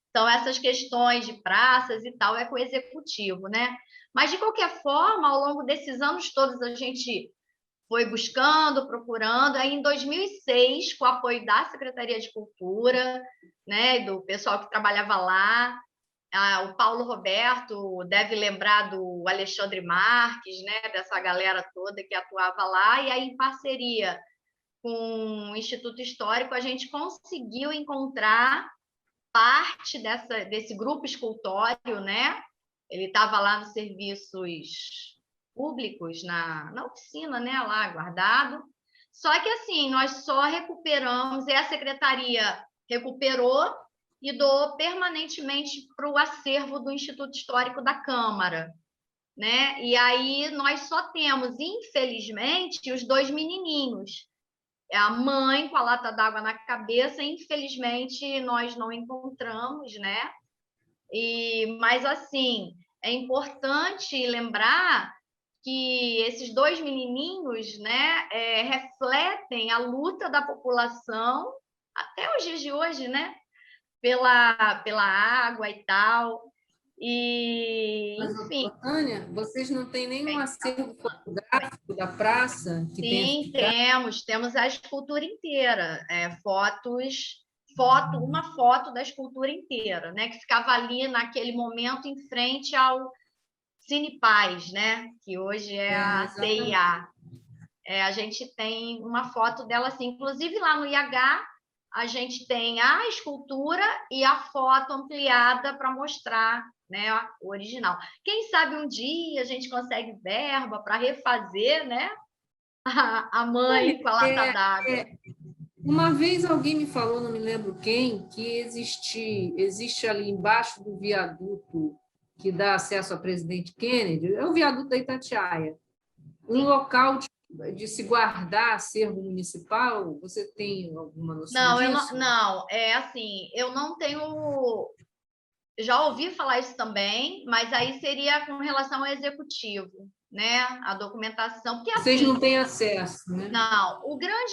Então, essas questões de praças e tal é com o Executivo, né? Mas, de qualquer forma, ao longo desses anos todos, a gente foi buscando, procurando. Aí, em 2006, com o apoio da Secretaria de Cultura, né, do pessoal que trabalhava lá, o Paulo Roberto deve lembrar do Alexandre Marques, né, dessa galera toda que atuava lá, e aí, em parceria com o Instituto Histórico, a gente conseguiu encontrar parte desse grupo escultório, né? Ele estava lá nos serviços públicos, na oficina, né, lá guardado. Só que, assim, nós só recuperamos, e a secretaria recuperou e doou permanentemente para o acervo do Instituto Histórico da Câmara, né? E aí nós só temos, infelizmente, os 2 menininhos. É a mãe com a lata d'água na cabeça, infelizmente nós não encontramos, né? Mas, assim, é importante lembrar que esses 2 menininhos, né, refletem a luta da população até os dias de hoje, né, pela água e tal. E, enfim. Tânia, vocês não têm nenhum acervo fotográfico da praça que Sim, temos a escultura inteira, uma foto da escultura inteira, né, que ficava ali naquele momento em frente ao Cine Paz, né, que hoje é a CIA. A gente tem uma foto dela assim, inclusive lá no IH a gente tem a escultura e a foto ampliada para mostrar, né, o original. Quem sabe um dia a gente consegue verba para refazer, né, a mãe com a lata d'água. Uma vez alguém me falou, não me lembro quem, que existe ali embaixo do viaduto que dá acesso a Presidente Kennedy, é o viaduto da Itatiaia, um local de se guardar acervo municipal. Você tem alguma noção disso? Não, é assim, eu não tenho... Já ouvi falar isso também, mas aí seria com relação ao executivo, né? A documentação. Porque, vocês assim, não têm acesso, né? Não.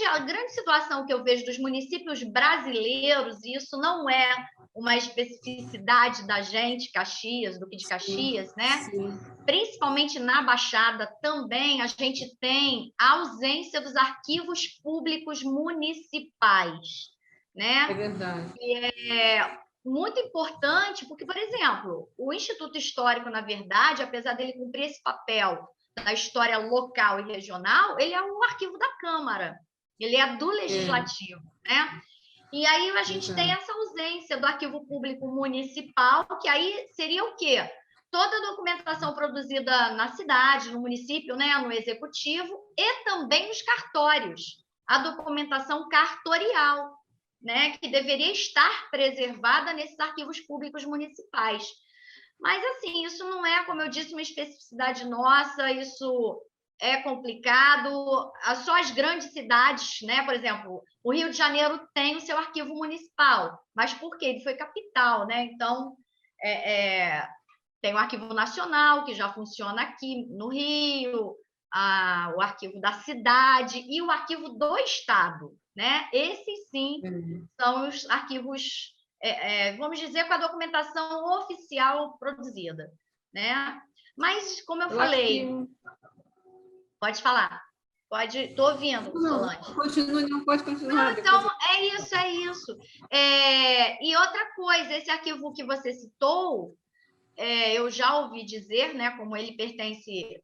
A grande situação que eu vejo dos municípios brasileiros, e isso não é uma especificidade da gente, Caxias, Duque de Caxias, né? Sim. Principalmente na Baixada também, a gente tem a ausência dos arquivos públicos municipais, né? É verdade. E é muito importante, porque, por exemplo, o Instituto Histórico, na verdade, apesar dele cumprir esse papel da história local e regional, ele é um arquivo da Câmara, ele é do Legislativo, né? E aí a gente tem essa ausência do arquivo público municipal, que aí seria o quê? Toda a documentação produzida na cidade, no município, né, no executivo, e também nos cartórios, a documentação cartorial, né, que deveria estar preservada nesses arquivos públicos municipais. Mas, assim, isso não é, como eu disse, uma especificidade nossa, isso é complicado. Só as grandes cidades, né? Por exemplo, o Rio de Janeiro tem o seu arquivo municipal, mas por quê? Ele foi capital, né? Então, tem o Arquivo Nacional, que já funciona aqui no Rio, o Arquivo da Cidade e o Arquivo do Estado, né? Esses, sim, são os arquivos... vamos dizer, com a documentação oficial produzida, né? Mas, como eu falei... Pode falar. Estou ouvindo, Solange. Não pode continuar. Então, é isso. E outra coisa, esse arquivo que você citou, eu já ouvi dizer, né, como ele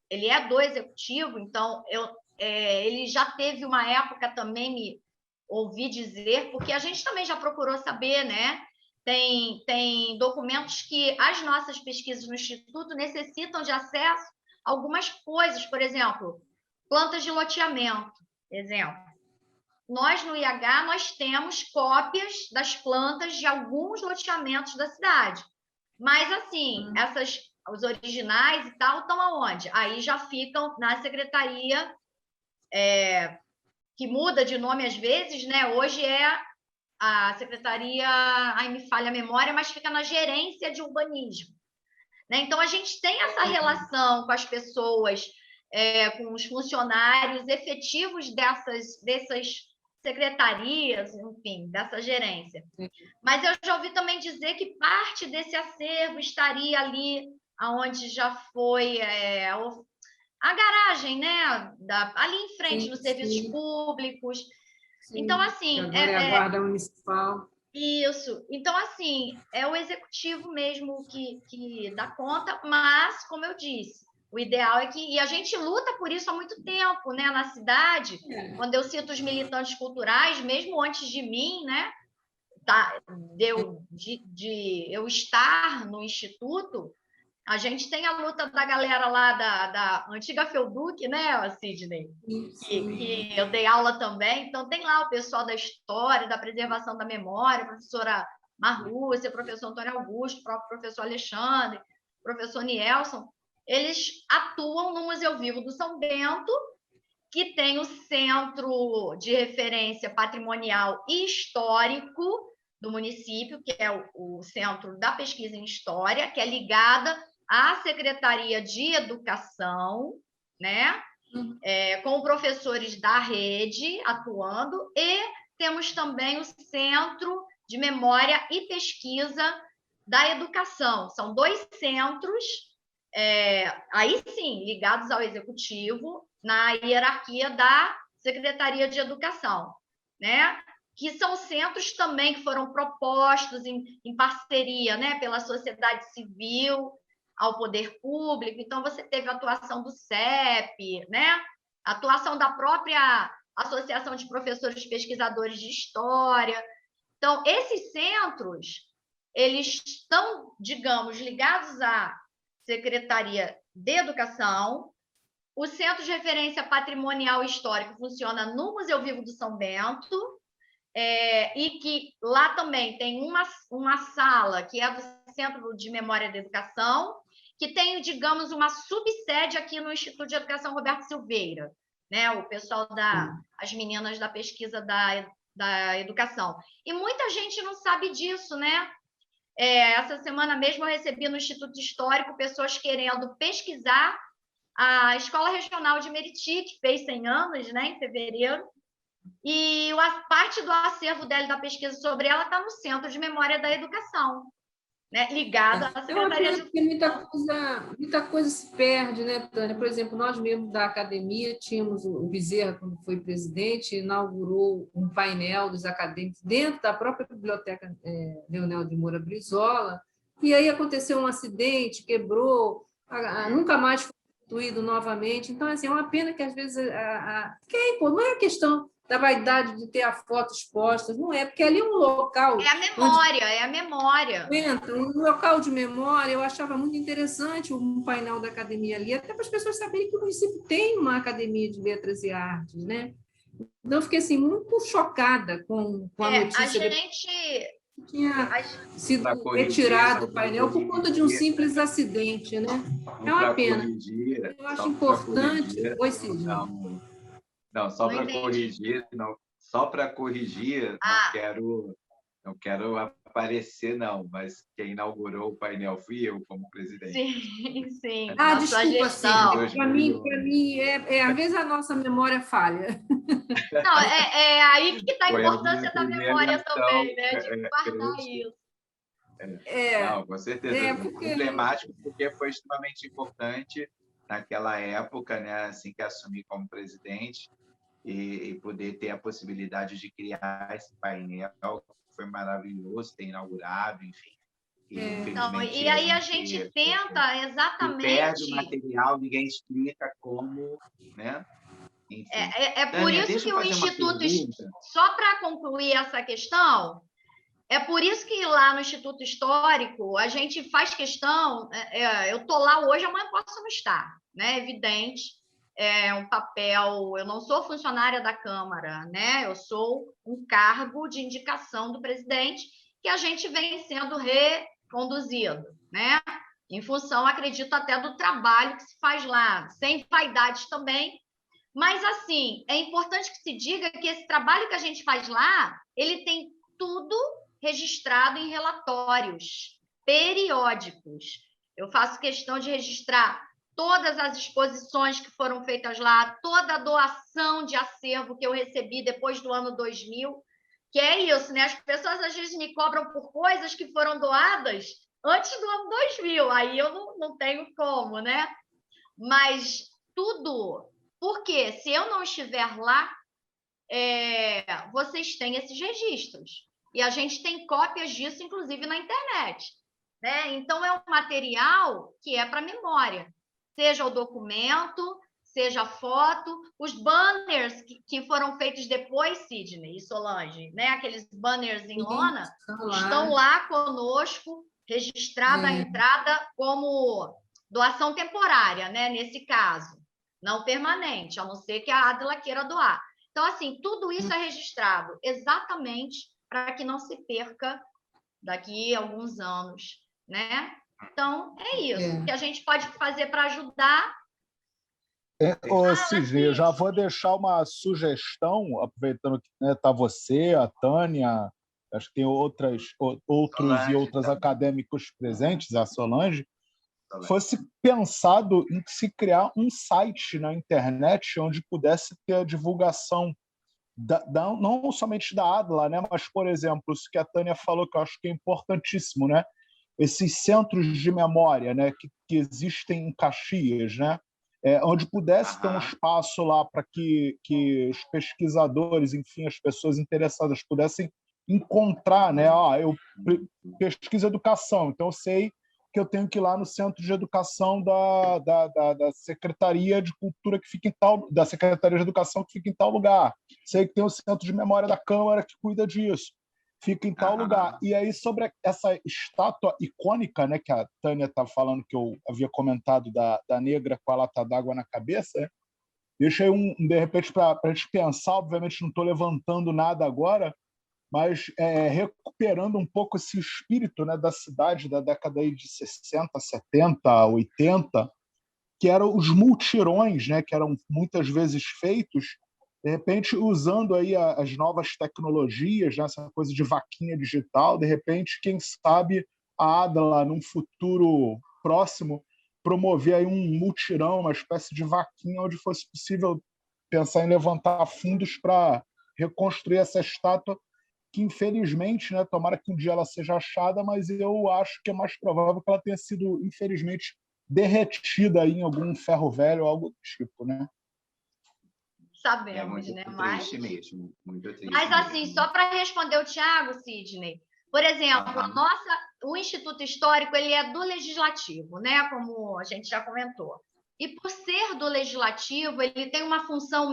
ele é do Executivo, então ele já teve uma época também, me ouvi dizer, porque a gente também já procurou saber, né, tem documentos que as nossas pesquisas no Instituto necessitam de acesso a algumas coisas, por exemplo, plantas de loteamento, exemplo. Nós, no IH, nós temos cópias das plantas de alguns loteamentos da cidade. Mas, assim, os originais e tal estão aonde? Aí já ficam na secretaria, que muda de nome às vezes, né? Hoje é a secretaria, aí me falha a memória, mas fica na gerência de urbanismo. Né? Então, a gente tem essa relação com as pessoas, com os funcionários efetivos dessas secretarias, enfim, dessa gerência. Mas eu já ouvi também dizer que parte desse acervo estaria ali onde já foi a garagem, né? Ali em frente, nos serviços públicos. Sim, então, assim... Agora é a Guarda Municipal. Isso. Então, assim, é o executivo mesmo que dá conta, mas, como eu disse, o ideal é que... E a gente luta por isso há muito tempo, né? Na cidade, quando eu cito os militantes culturais, mesmo antes de mim, né? De eu estar no Instituto, a gente tem a luta da galera lá da antiga Felduc, né, Sidney? Que eu dei aula também. Então, tem lá o pessoal da história, da preservação da memória, a professora Marlúcia, o professor Antônio Augusto, o próprio professor Alexandre, o professor Nielson. Eles atuam no Museu Vivo do São Bento, que tem o Centro de Referência Patrimonial e Histórico do município, que é o Centro da Pesquisa em História, que é ligada à Secretaria de Educação, né? Com professores da rede atuando, e temos também o Centro de Memória e Pesquisa da Educação. São 2 centros, aí sim, ligados ao Executivo, na hierarquia da Secretaria de Educação, né? Que são centros também que foram propostos em parceria, né, pela sociedade civil ao poder público. Então, você teve a atuação do CEP, né? A atuação da própria Associação de Professores Pesquisadores de História. Então, esses centros, eles estão, digamos, ligados à Secretaria de Educação. O Centro de Referência Patrimonial e Histórico funciona no Museu Vivo do São Bento, e que lá também tem uma sala que é do Centro de Memória da Educação, que tem, digamos, uma subsede aqui no Instituto de Educação Roberto Silveira, né? O pessoal as meninas da pesquisa da educação. E muita gente não sabe disso, né? Essa semana mesmo eu recebi no Instituto Histórico pessoas querendo pesquisar a Escola Regional de Meriti, que fez 100 anos, né, em fevereiro, e a parte do acervo dela, da pesquisa sobre ela, está no Centro de Memória da Educação, né, ligada à Secretaria de Educação. Muita coisa se perde, né, Tânia? Por exemplo, nós mesmos da academia tínhamos o Bezerra, quando foi presidente, inaugurou um painel dos acadêmicos dentro da própria biblioteca Leonel de Moura Brizola, e aí aconteceu um acidente, quebrou, nunca mais foi instituído novamente. Então, assim, é uma pena que, às vezes, não é a questão da vaidade de ter a foto exposta, não é, porque ali é um local... É a memória. Um local de memória. Eu achava muito interessante um painel da academia ali, até para as pessoas saberem que o município tem uma academia de letras e artes, né? Então, eu fiquei, assim, muito chocada com a notícia. A gente... tinha sido retirado do painel por conta de um simples acidente, né? É uma pena. Eu acho importante... Oi, Sidney. Não, só para corrigir, não quero aparecer, não, mas quem inaugurou o painel fui eu, como presidente. Sim. Desculpa, sim. Para mim, às vezes a nossa memória falha. Não, é aí que está a importância da memória também, né? De guardar isso. Não, com certeza. Emblemático, porque foi extremamente importante naquela época, né? Assim que assumi como presidente, e poder ter a possibilidade de criar esse painel, que foi maravilhoso, ter inaugurado, enfim. E aí a gente tenta exatamente... perde o material, ninguém explica como, né? Enfim. Por isso que o Instituto... Só para concluir essa questão, é por isso que lá no Instituto Histórico a gente faz questão, eu estou lá hoje, amanhã posso não estar, né? Evidente, é um papel, eu não sou funcionária da Câmara, né? Eu sou um cargo de indicação do presidente que a gente vem sendo reconduzido, né? Em função, acredito, até do trabalho que se faz lá, sem vaidades também. Mas, assim, é importante que se diga que esse trabalho que a gente faz lá, ele tem tudo registrado em relatórios periódicos. Eu faço questão de registrar todas as exposições que foram feitas lá, toda a doação de acervo que eu recebi depois do ano 2000, que é isso, né? As pessoas às vezes me cobram por coisas que foram doadas antes do ano 2000, aí eu não tenho como, né? Mas tudo, porque se eu não estiver lá, vocês têm esses registros. E a gente tem cópias disso, inclusive, na internet. Né? Então, é um material que é para memória. Seja o documento, seja a foto, os banners que foram feitos depois, Sidney e Solange, né? Aqueles banners em lona, estão lá conosco, registrada a entrada como doação temporária, né? Nesse caso, não permanente, a não ser que a Adla queira doar. Então, assim, tudo isso é registrado exatamente para que não se perca daqui a alguns anos, né? Então, é isso. O que a gente pode fazer para ajudar... Sidney, eu já vou deixar uma sugestão, aproveitando que tá você, a Tânia, acho que tem outros Solange, e outras acadêmicos presentes, a Solange, fosse pensado em se criar um site na internet onde pudesse ter a divulgação não somente da ADLA, né, mas, por exemplo, isso que a Tânia falou, que eu acho que é importantíssimo, né, esses centros de memória, né, que existem em Caxias, né, onde pudesse ter um espaço lá para que os pesquisadores, enfim, as pessoas interessadas pudessem encontrar, né, eu pesquiso educação, então eu sei que eu tenho que ir lá no centro de educação da Secretaria de Cultura que fica da Secretaria de Educação que fica em tal lugar. Sei que tem o centro de memória da Câmara que cuida disso, fica em tal lugar. E aí, sobre essa estátua icônica, né, que a Tânia estava falando, que eu havia comentado, da negra com a lata d'água na cabeça, né? Deixei de repente, para a gente pensar, obviamente não estou levantando nada agora, mas recuperando um pouco esse espírito, né, da cidade da década aí de 60, 70, 80, que eram os multirões, né, que eram muitas vezes feitos, de repente usando aí as novas tecnologias, né, essa coisa de vaquinha digital, de repente, quem sabe a ADLA, num futuro próximo, promover aí um multirão, uma espécie de vaquinha onde fosse possível pensar em levantar fundos para reconstruir essa estátua que, infelizmente, né, tomara que um dia ela seja achada, mas eu acho que é mais provável que ela tenha sido, infelizmente, derretida aí em algum ferro velho ou algo do tipo, né? Sabemos, muito né? Triste mesmo, muito triste. Mas, assim, mesmo. só para responder o Tiago, Sidney, por exemplo, o Instituto Histórico ele é do Legislativo, né? Como a gente já comentou. E por ser do Legislativo, ele tem uma função...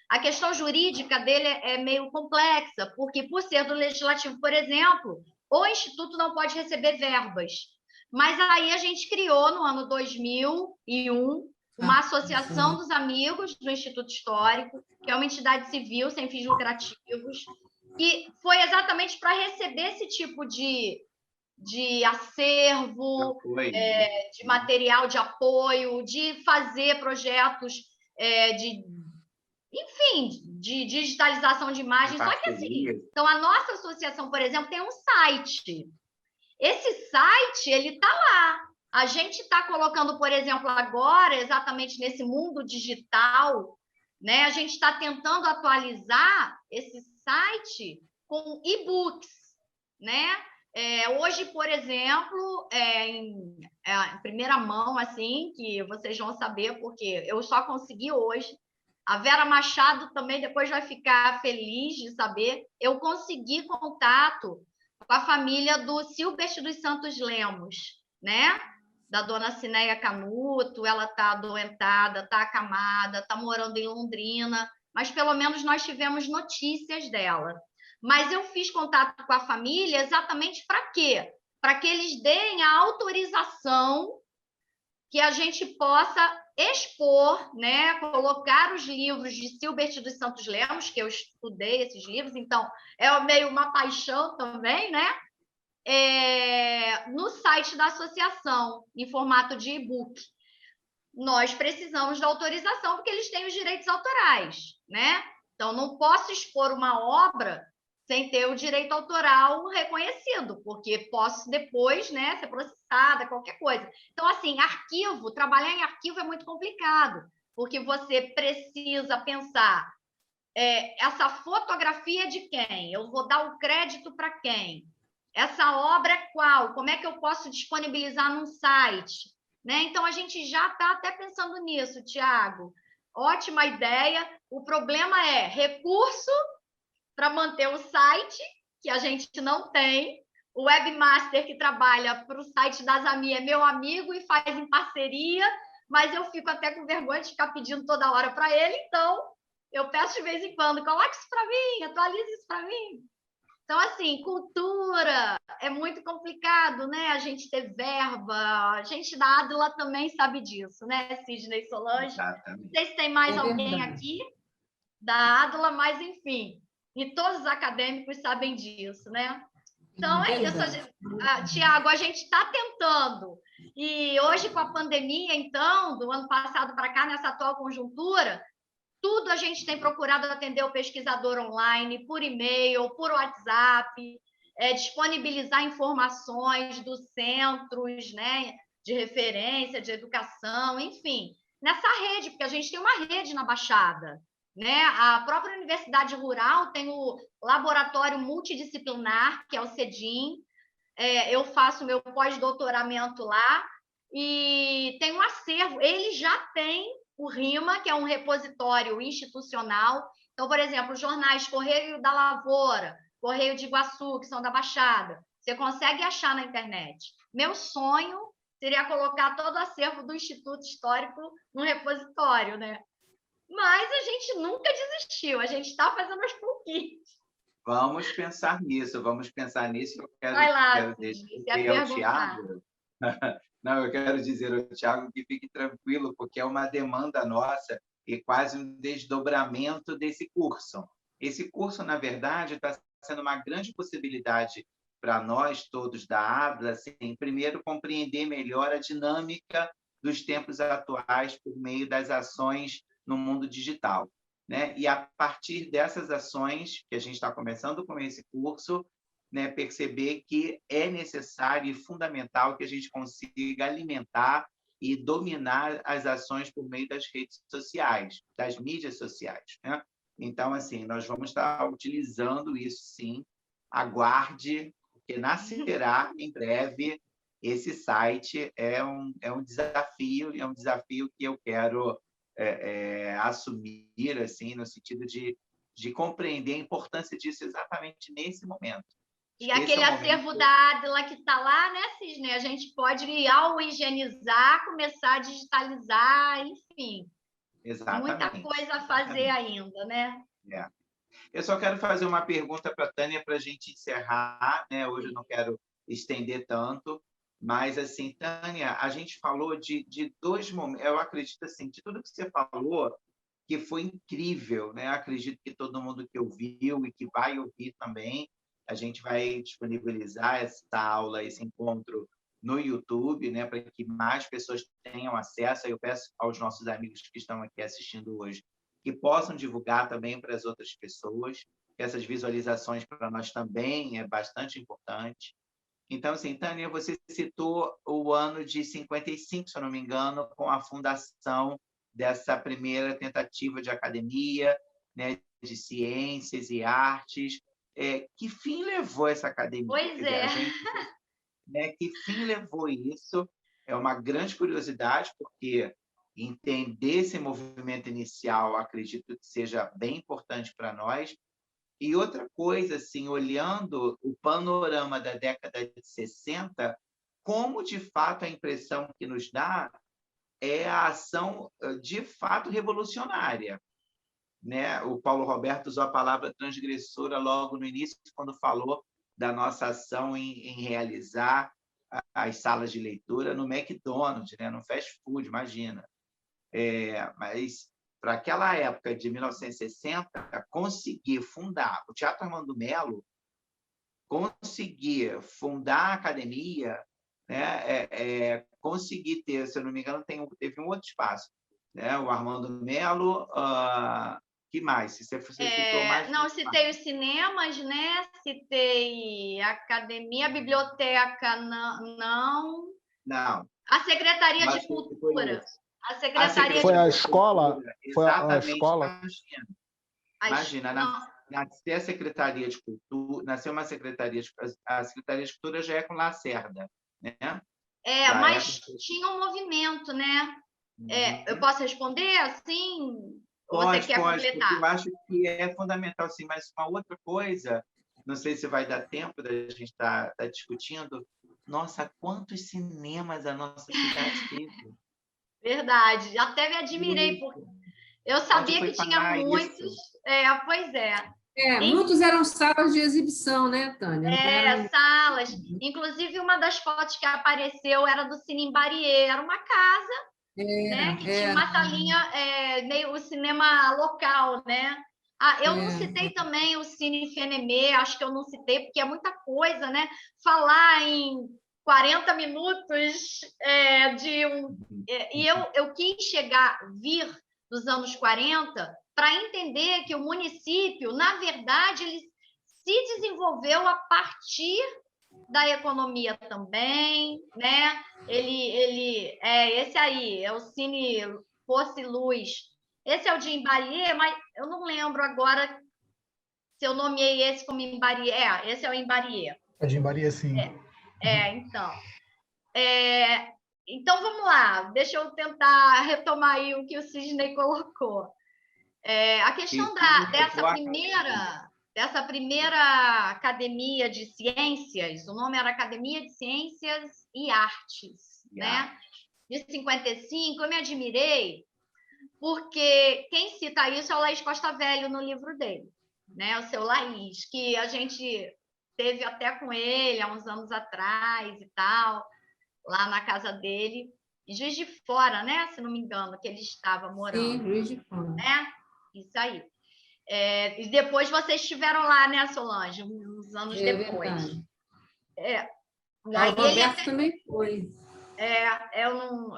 a questão jurídica dele é meio complexa, porque por ser do Legislativo, por exemplo, o Instituto não pode receber verbas. Mas aí a gente criou, no ano 2001, uma associação dos amigos do Instituto Histórico, que é uma entidade civil sem fins lucrativos, que foi exatamente para receber esse tipo de acervo, de material de apoio, de fazer projetos de digitalização de imagens. Só que assim, então a nossa associação, por exemplo, tem um site. Esse site, ele está lá. A gente está colocando, por exemplo, agora, exatamente nesse mundo digital, né? A gente está tentando atualizar esse site com e-books, né? Hoje, por exemplo, em primeira mão, assim, que vocês vão saber, porque eu só consegui hoje. A Vera Machado também depois vai ficar feliz de saber. Eu consegui contato com a família do Silvestre dos Santos Lemos, né? Da dona Cineia Canuto, ela está adoentada, está acamada, está morando em Londrina, mas pelo menos nós tivemos notícias dela. Mas eu fiz contato com a família exatamente para quê? Para que eles deem a autorização que a gente possa expor, né, colocar os livros de Silbert dos Santos Lemos, que eu estudei esses livros, então é meio uma paixão também, né? No site da associação, em formato de e-book. Nós precisamos da autorização, porque eles têm os direitos autorais, né? Então, não posso expor uma obra sem ter o direito autoral reconhecido, porque posso depois, né, ser processada, qualquer coisa. Então, assim, arquivo, trabalhar em arquivo é muito complicado, porque você precisa pensar, essa fotografia é de quem? Eu vou dar o crédito para quem? Essa obra é qual? Como é que eu posso disponibilizar num site? Né? Então, a gente já está até pensando nisso, Tiago. Ótima ideia. O problema é recurso para manter o site, que a gente não tem. O webmaster que trabalha para o site da Zami é meu amigo e faz em parceria, mas eu fico até com vergonha de ficar pedindo toda hora para ele, então eu peço de vez em quando, coloque isso para mim, atualize isso para mim. Então, assim, cultura é muito complicado, né? A gente ter verba, a gente da Adla também sabe disso, né, Sidney e Solange? Exatamente. Não sei se tem mais alguém aqui da Adla, mas, enfim, e todos os acadêmicos sabem disso, né? Então, é isso. Tiago, a gente está tentando. E hoje, com a pandemia, então, do ano passado para cá, nessa atual conjuntura, tudo a gente tem procurado atender o pesquisador online, por e-mail, por WhatsApp, disponibilizar informações dos centros, né, de referência, de educação, enfim, nessa rede, porque a gente tem uma rede na Baixada. Né? A própria Universidade Rural tem o laboratório multidisciplinar, que é o CEDIM. Eu faço meu pós-doutoramento lá e tem um acervo. Ele já tem o RIMA, que é um repositório institucional. Então, por exemplo, os jornais Correio da Lavoura, Correio de Iguaçu, que são da Baixada, você consegue achar na internet. Meu sonho seria colocar todo o acervo do Instituto Histórico no repositório, né? Mas a gente nunca desistiu, a gente está fazendo aos pouquinhos. Vamos pensar nisso. Eu Vai lá, quero dizer ao Tiago. Não, eu quero dizer ao Tiago que fique tranquilo, porque é uma demanda nossa e quase um desdobramento desse curso. Esse curso, na verdade, está sendo uma grande possibilidade para nós todos da ABLA, assim, primeiro, compreender melhor a dinâmica dos tempos atuais por meio das ações no mundo digital. Né? E, a partir dessas ações que a gente está começando com esse curso, né, perceber que é necessário e fundamental que a gente consiga alimentar e dominar as ações por meio das redes sociais, das mídias sociais. Né? Então, assim, nós vamos estar utilizando isso, sim. Aguarde, porque nascerá em breve esse site. É um desafio que eu quero assumir, assim, no sentido de compreender a importância disso exatamente nesse momento. E aquele acervo da Adla que está lá, né, Sidney? A gente pode, ao higienizar, começar a digitalizar, enfim. Exatamente. Muita coisa a fazer ainda, né? Eu só quero fazer uma pergunta para a Tânia para a gente encerrar, né? Hoje eu não quero estender tanto, mas, assim, Tânia, a gente falou de dois momentos. Eu acredito, assim, de tudo que você falou, que foi incrível, né? Acredito que todo mundo que ouviu e que vai ouvir também, a gente vai disponibilizar essa aula, esse encontro no YouTube, né? Para que mais pessoas tenham acesso. Eu peço aos nossos amigos que estão aqui assistindo hoje que possam divulgar também para as outras pessoas. Essas visualizações para nós também é bastante importante. Então, assim, Tânia, você citou o ano de 55, se eu não me engano, com a fundação dessa primeira tentativa de academia, né, de ciências e artes. Que fim levou essa academia? Pois é. Né, que fim levou isso? É uma grande curiosidade, porque entender esse movimento inicial, acredito que seja bem importante para nós. E outra coisa, assim, olhando o panorama da década de 60, como, de fato, a impressão que nos dá é a ação, de fato, revolucionária. né? O Paulo Roberto usou a palavra transgressora logo no início, quando falou da nossa ação em realizar as salas de leitura no McDonald's, né? No fast food, imagina. Mas, para aquela época de 1960, conseguir fundar o Teatro Armando Melo, conseguir fundar a academia, né? Conseguir ter, se eu não me engano, teve um outro espaço, né? O Armando Melo, que mais? Você citou mais? Não, citei os cinemas, né? Citei a academia, a biblioteca, não. Não. A Secretaria de Cultura. A Secretaria foi de a escola? Foi a escola? Imagina, nasceu a Secretaria de Cultura, nasceu uma Secretaria de... A Secretaria de Cultura já é com Lacerda, né? Mas tinha um movimento, né? Eu posso responder assim? Ou você quer completar? Eu acho que é fundamental, sim, mas uma outra coisa, não sei se vai dar tempo da gente estar discutindo. Nossa, quantos cinemas a nossa cidade teve! Verdade, até me admirei, porque eu sabia que tinha muitos. Pois é. Muitos eram salas de exibição, né, Tânia? Salas. Inclusive, uma das fotos que apareceu era do Cine Imbariê, era uma casa, né, que tinha uma salinha, meio o cinema local, né? Eu não citei também o Cine Fenemê, acho que eu não citei, porque é muita coisa, né? Falar em 40 minutos e eu quis vir dos anos 40 para entender que o município, na verdade, ele se desenvolveu a partir da economia também, né? Esse aí, é o Cine Fosse Luz. Esse é o de Imbariê, mas eu não lembro agora se eu nomeei esse como Imbariê. Esse é o Imbariê. É de Imbariê, sim. Então. Então, vamos lá. Deixa eu tentar retomar aí o que o Sidney colocou. A questão dessa primeira academia de ciências, o nome era Academia de Ciências e Artes, né? De 55, eu me admirei, porque quem cita isso é o Laís Costa Velho no livro dele, né? O seu Laís, que a gente teve até com ele há uns anos atrás e tal, lá na casa dele, em Juiz de Fora, né? Se não me engano, que ele estava morando. Sim, Juiz de Fora. Né? Isso aí. E depois vocês estiveram lá, né, Solange? Uns anos depois. O Roberto também foi. Eu não...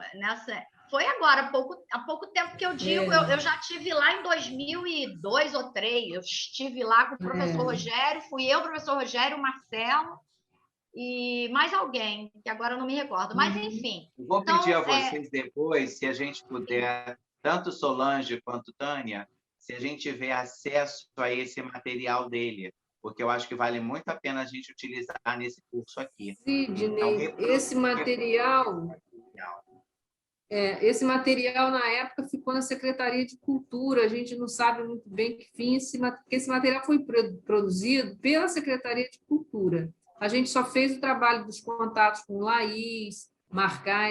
Foi agora, há pouco tempo que eu digo, eu já estive lá em 2002 ou 2003, eu estive lá com o professor Rogério, fui eu, o professor Rogério, o Marcelo, e mais alguém, que agora eu não me recordo, mas enfim. Vou pedir a vocês depois, se a gente puder, tanto Solange quanto Tânia, se a gente tiver acesso a esse material dele, porque eu acho que vale muito a pena a gente utilizar nesse curso aqui. Sidney, esse material na época ficou na Secretaria de Cultura, a gente não sabe muito bem que fim, porque esse material foi produzido pela Secretaria de Cultura. A gente só fez o trabalho dos contatos com Laís, marcar a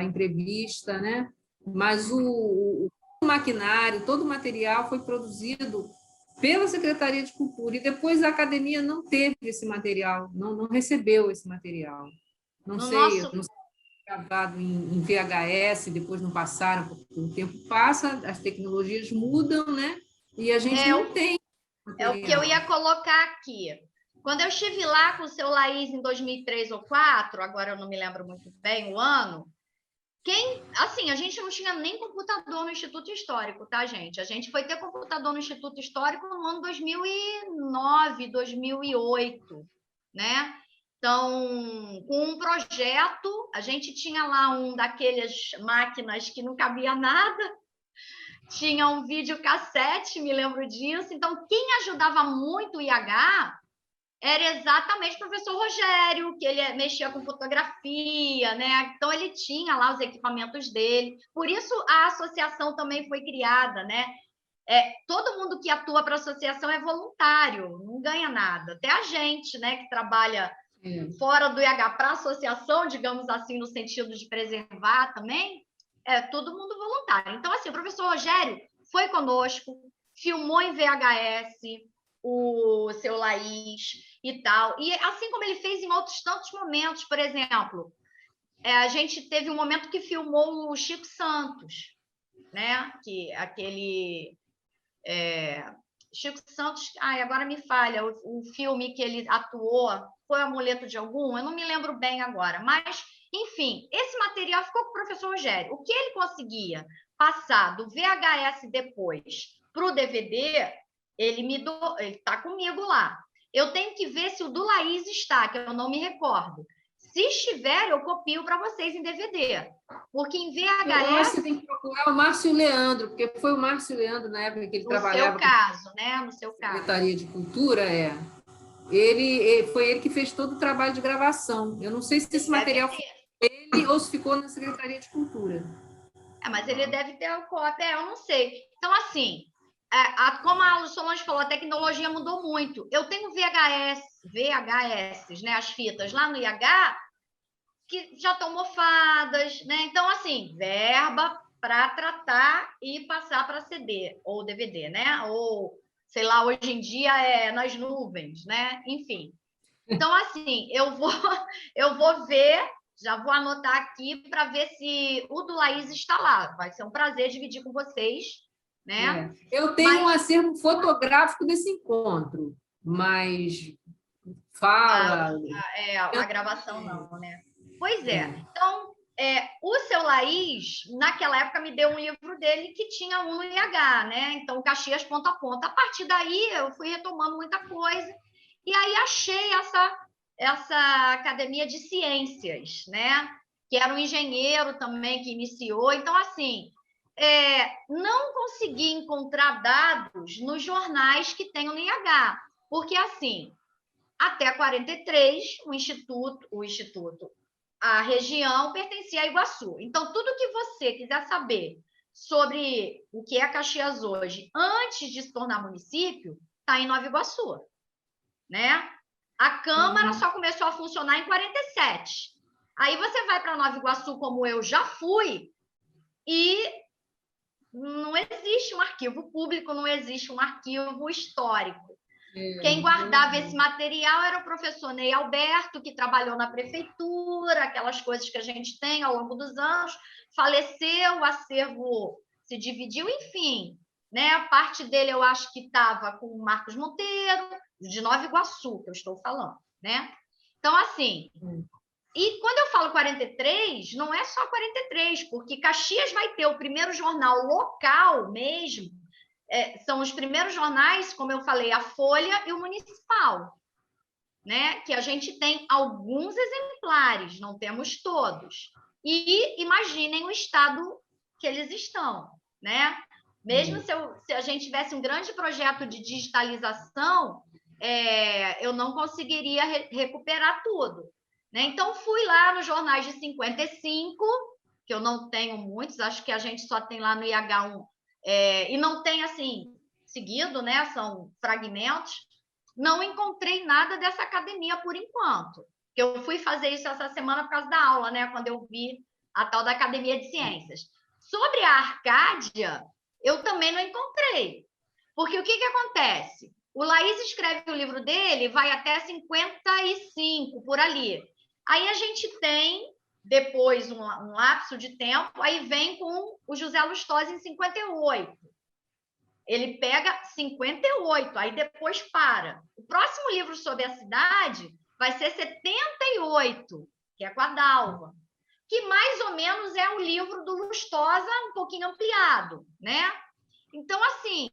entrevista, né? Mas o maquinário, todo o material foi produzido pela Secretaria de Cultura, e depois a academia não teve esse material, não recebeu esse material. Não sei gravado em VHS, depois não passaram, porque o tempo passa, as tecnologias mudam, né? E a gente não tem material. É o que eu ia colocar aqui. Quando eu estive lá com o seu Laís em 2003 ou 2004, agora eu não me lembro muito bem o ano, a gente não tinha nem computador no Instituto Histórico, tá, gente? A gente foi ter computador no Instituto Histórico no ano 2009, 2008, né? Então, com um projeto, a gente tinha lá um daquelas máquinas que não cabia nada, tinha um videocassete, me lembro disso. Então, quem ajudava muito o IH era exatamente o professor Rogério, que ele mexia com fotografia, né? Então, ele tinha lá os equipamentos dele. Por isso, a associação também foi criada, né? Todo mundo que atua para a associação é voluntário, não ganha nada. Até a gente, né, que trabalha fora do IH para a associação, digamos assim, no sentido de preservar também, é todo mundo voluntário. Então, assim, o professor Rogério foi conosco, filmou em VHS o Seu Laís e tal. E assim como ele fez em outros tantos momentos, por exemplo, a gente teve um momento que filmou o Chico Santos, né? Que aquele Chico Santos, agora me falha, o filme que ele atuou foi o Amuleto de Algum? Eu não me lembro bem agora, mas, enfim, esse material ficou com o professor Rogério. O que ele conseguia passar do VHS depois para o DVD, ele está comigo lá. Eu tenho que ver se o do Laís está, que eu não me recordo. Se estiver, eu copio para vocês em DVD. Porque em VHS... Você tem que procurar o Márcio Leandro, porque foi o Márcio Leandro, na época que ele trabalhava... No seu caso, né? No seu caso. Secretaria de Cultura, foi ele que fez todo o trabalho de gravação. Eu não sei se esse material foi ele ou se ficou na Secretaria de Cultura. Mas ele deve ter a cópia, eu não sei. Então, assim, como a Solange falou, a tecnologia mudou muito. Eu tenho VHS, né, as fitas lá no IH, que já estão mofadas, né? Então, assim, verba para tratar e passar para CD ou DVD, né? Ou, sei lá, hoje em dia nas nuvens, né? Enfim. Então, assim, eu vou ver, já vou anotar aqui para ver se o do Laís está lá. Vai ser um prazer dividir com vocês, né? Eu tenho um acervo fotográfico desse encontro, mas fala... A gravação não, né? Pois é. Então, o Seu Laís, naquela época, me deu um livro dele que tinha um no IH, né? Então, Caxias ponta a ponta. A partir daí, eu fui retomando muita coisa e aí achei essa academia de ciências, né? Que era um engenheiro também que iniciou. Então, assim, não consegui encontrar dados nos jornais que tem no IH, porque, assim, até 43, a região pertencia a Iguaçu. Então, tudo que você quiser saber sobre o que é Caxias hoje, antes de se tornar município, está em Nova Iguaçu, né? A Câmara só começou a funcionar em 47. Aí você vai para Nova Iguaçu, como eu já fui, e não existe um arquivo público, não existe um arquivo histórico. Quem guardava esse material era o professor Ney Alberto, que trabalhou na prefeitura, aquelas coisas que a gente tem ao longo dos anos. Faleceu, o acervo se dividiu, enfim. Né? A parte dele eu acho que estava com o Marcos Monteiro, de Nova Iguaçu, que eu estou falando. Né? Então, assim... E quando eu falo 43, não é só 43, porque Caxias vai ter o primeiro jornal local mesmo, são os primeiros jornais, como eu falei, a Folha e o Municipal, né? Que a gente tem alguns exemplares, não temos todos. E imaginem o estado que eles estão, né? Mesmo se a gente tivesse um grande projeto de digitalização, eu não conseguiria recuperar tudo. Né? Então, fui lá nos jornais de 55, que eu não tenho muitos, acho que a gente só tem lá no IH1, e não tem, assim, seguido, né? São fragmentos. Não encontrei nada dessa academia por enquanto. Eu fui fazer isso essa semana por causa da aula, né? Quando eu vi a tal da Academia de Ciências. Sobre a Arcádia, eu também não encontrei. Porque o que acontece? O Laís escreve o livro dele, vai até 55, por ali. Aí a gente tem, depois, um lapso de tempo, aí vem com o José Lustosa em 58. Ele pega 58, aí depois para. O próximo livro sobre a cidade vai ser 78, que é com a Dalva, que mais ou menos é o livro do Lustosa um pouquinho ampliado, né? Então, assim,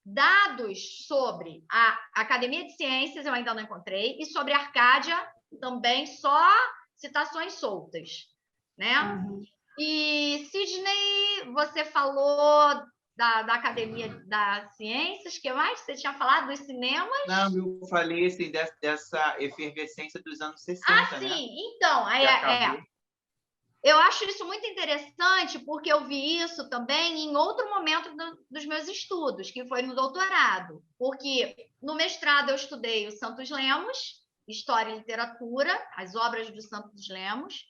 dados sobre a Academia de Ciências eu ainda não encontrei, e sobre a Arcádia também só citações soltas, né? E, Sidney, você falou da Academia das Ciências, que mais? Você tinha falado dos cinemas? Não, eu falei assim, dessa efervescência dos anos 60, sim. Né? Então, eu acho isso muito interessante, porque eu vi isso também em outro momento dos meus estudos, que foi no doutorado. Porque no mestrado eu estudei o Santos Lemos, História e Literatura, as obras do Santos Lemos,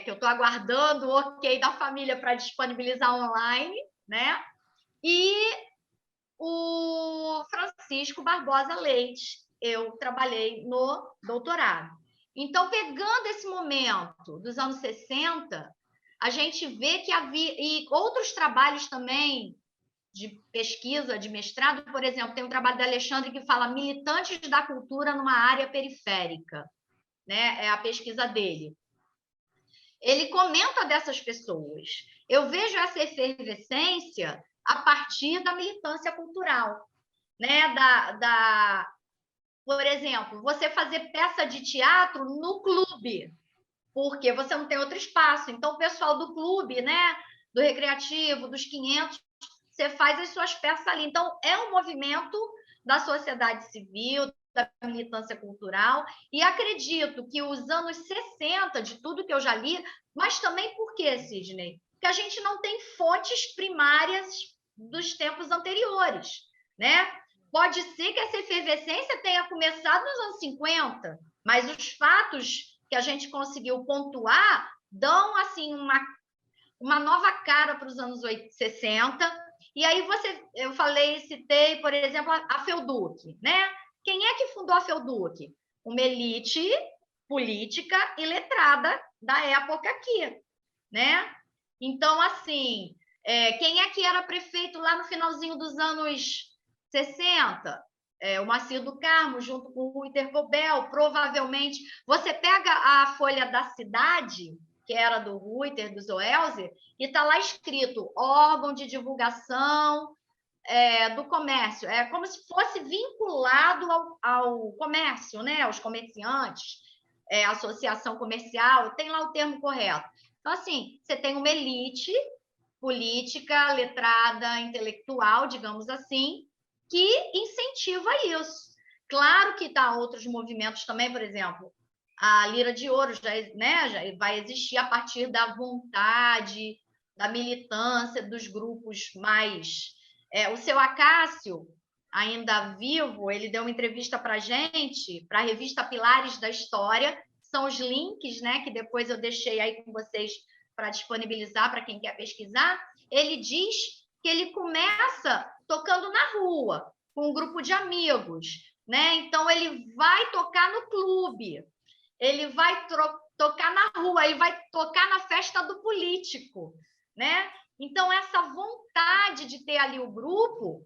que eu estou aguardando o ok da família para disponibilizar online, né? e o Francisco Barbosa Leite. Eu trabalhei no doutorado. Então, pegando esse momento dos anos 60, a gente vê que havia... E outros trabalhos também de pesquisa, de mestrado, por exemplo, tem um trabalho da Alexandre que fala militantes da cultura numa área periférica, né? É a pesquisa dele. Ele comenta dessas pessoas. Eu vejo essa efervescência a partir da militância cultural, né? Por exemplo, você fazer peça de teatro no clube, porque você não tem outro espaço. Então, o pessoal do clube, né? Do recreativo, dos 500, você faz as suas peças ali. Então, é um movimento da sociedade civil, da militância cultural, e acredito que os anos 60, de tudo que eu já li, mas também por quê, Sidney? Porque a gente não tem fontes primárias dos tempos anteriores, né? Pode ser que essa efervescência tenha começado nos anos 50, mas os fatos que a gente conseguiu pontuar dão assim uma nova cara para os anos 60. E aí eu citei, por exemplo, a Felduc, né? Quem é que fundou a Felduc? Uma elite política e letrada da época aqui, né? Então, assim, quem é que era prefeito lá no finalzinho dos anos 60? O Macir do Carmo, junto com o Rui Tercobel, provavelmente. Você pega a Folha da Cidade, que era do Reuter, do Zoelze, e está lá escrito órgão de divulgação do comércio. É como se fosse vinculado ao comércio, né? Aos comerciantes, associação comercial, tem lá o termo correto. Então, assim, você tem uma elite política, letrada, intelectual, digamos assim, que incentiva isso. Claro que tá outros movimentos também, por exemplo, a Lira de Ouro já vai existir a partir da vontade, da militância dos grupos mais... o seu Acácio, ainda vivo, ele deu uma entrevista para a gente, para a revista Pilares da História, são os links, né, que depois eu deixei aí com vocês para disponibilizar para quem quer pesquisar. Ele diz que ele começa tocando na rua, com um grupo de amigos, né? Então, ele vai tocar no clube, ele vai tocar na rua, ele vai tocar na festa do político, né? Então, essa vontade de ter ali o grupo,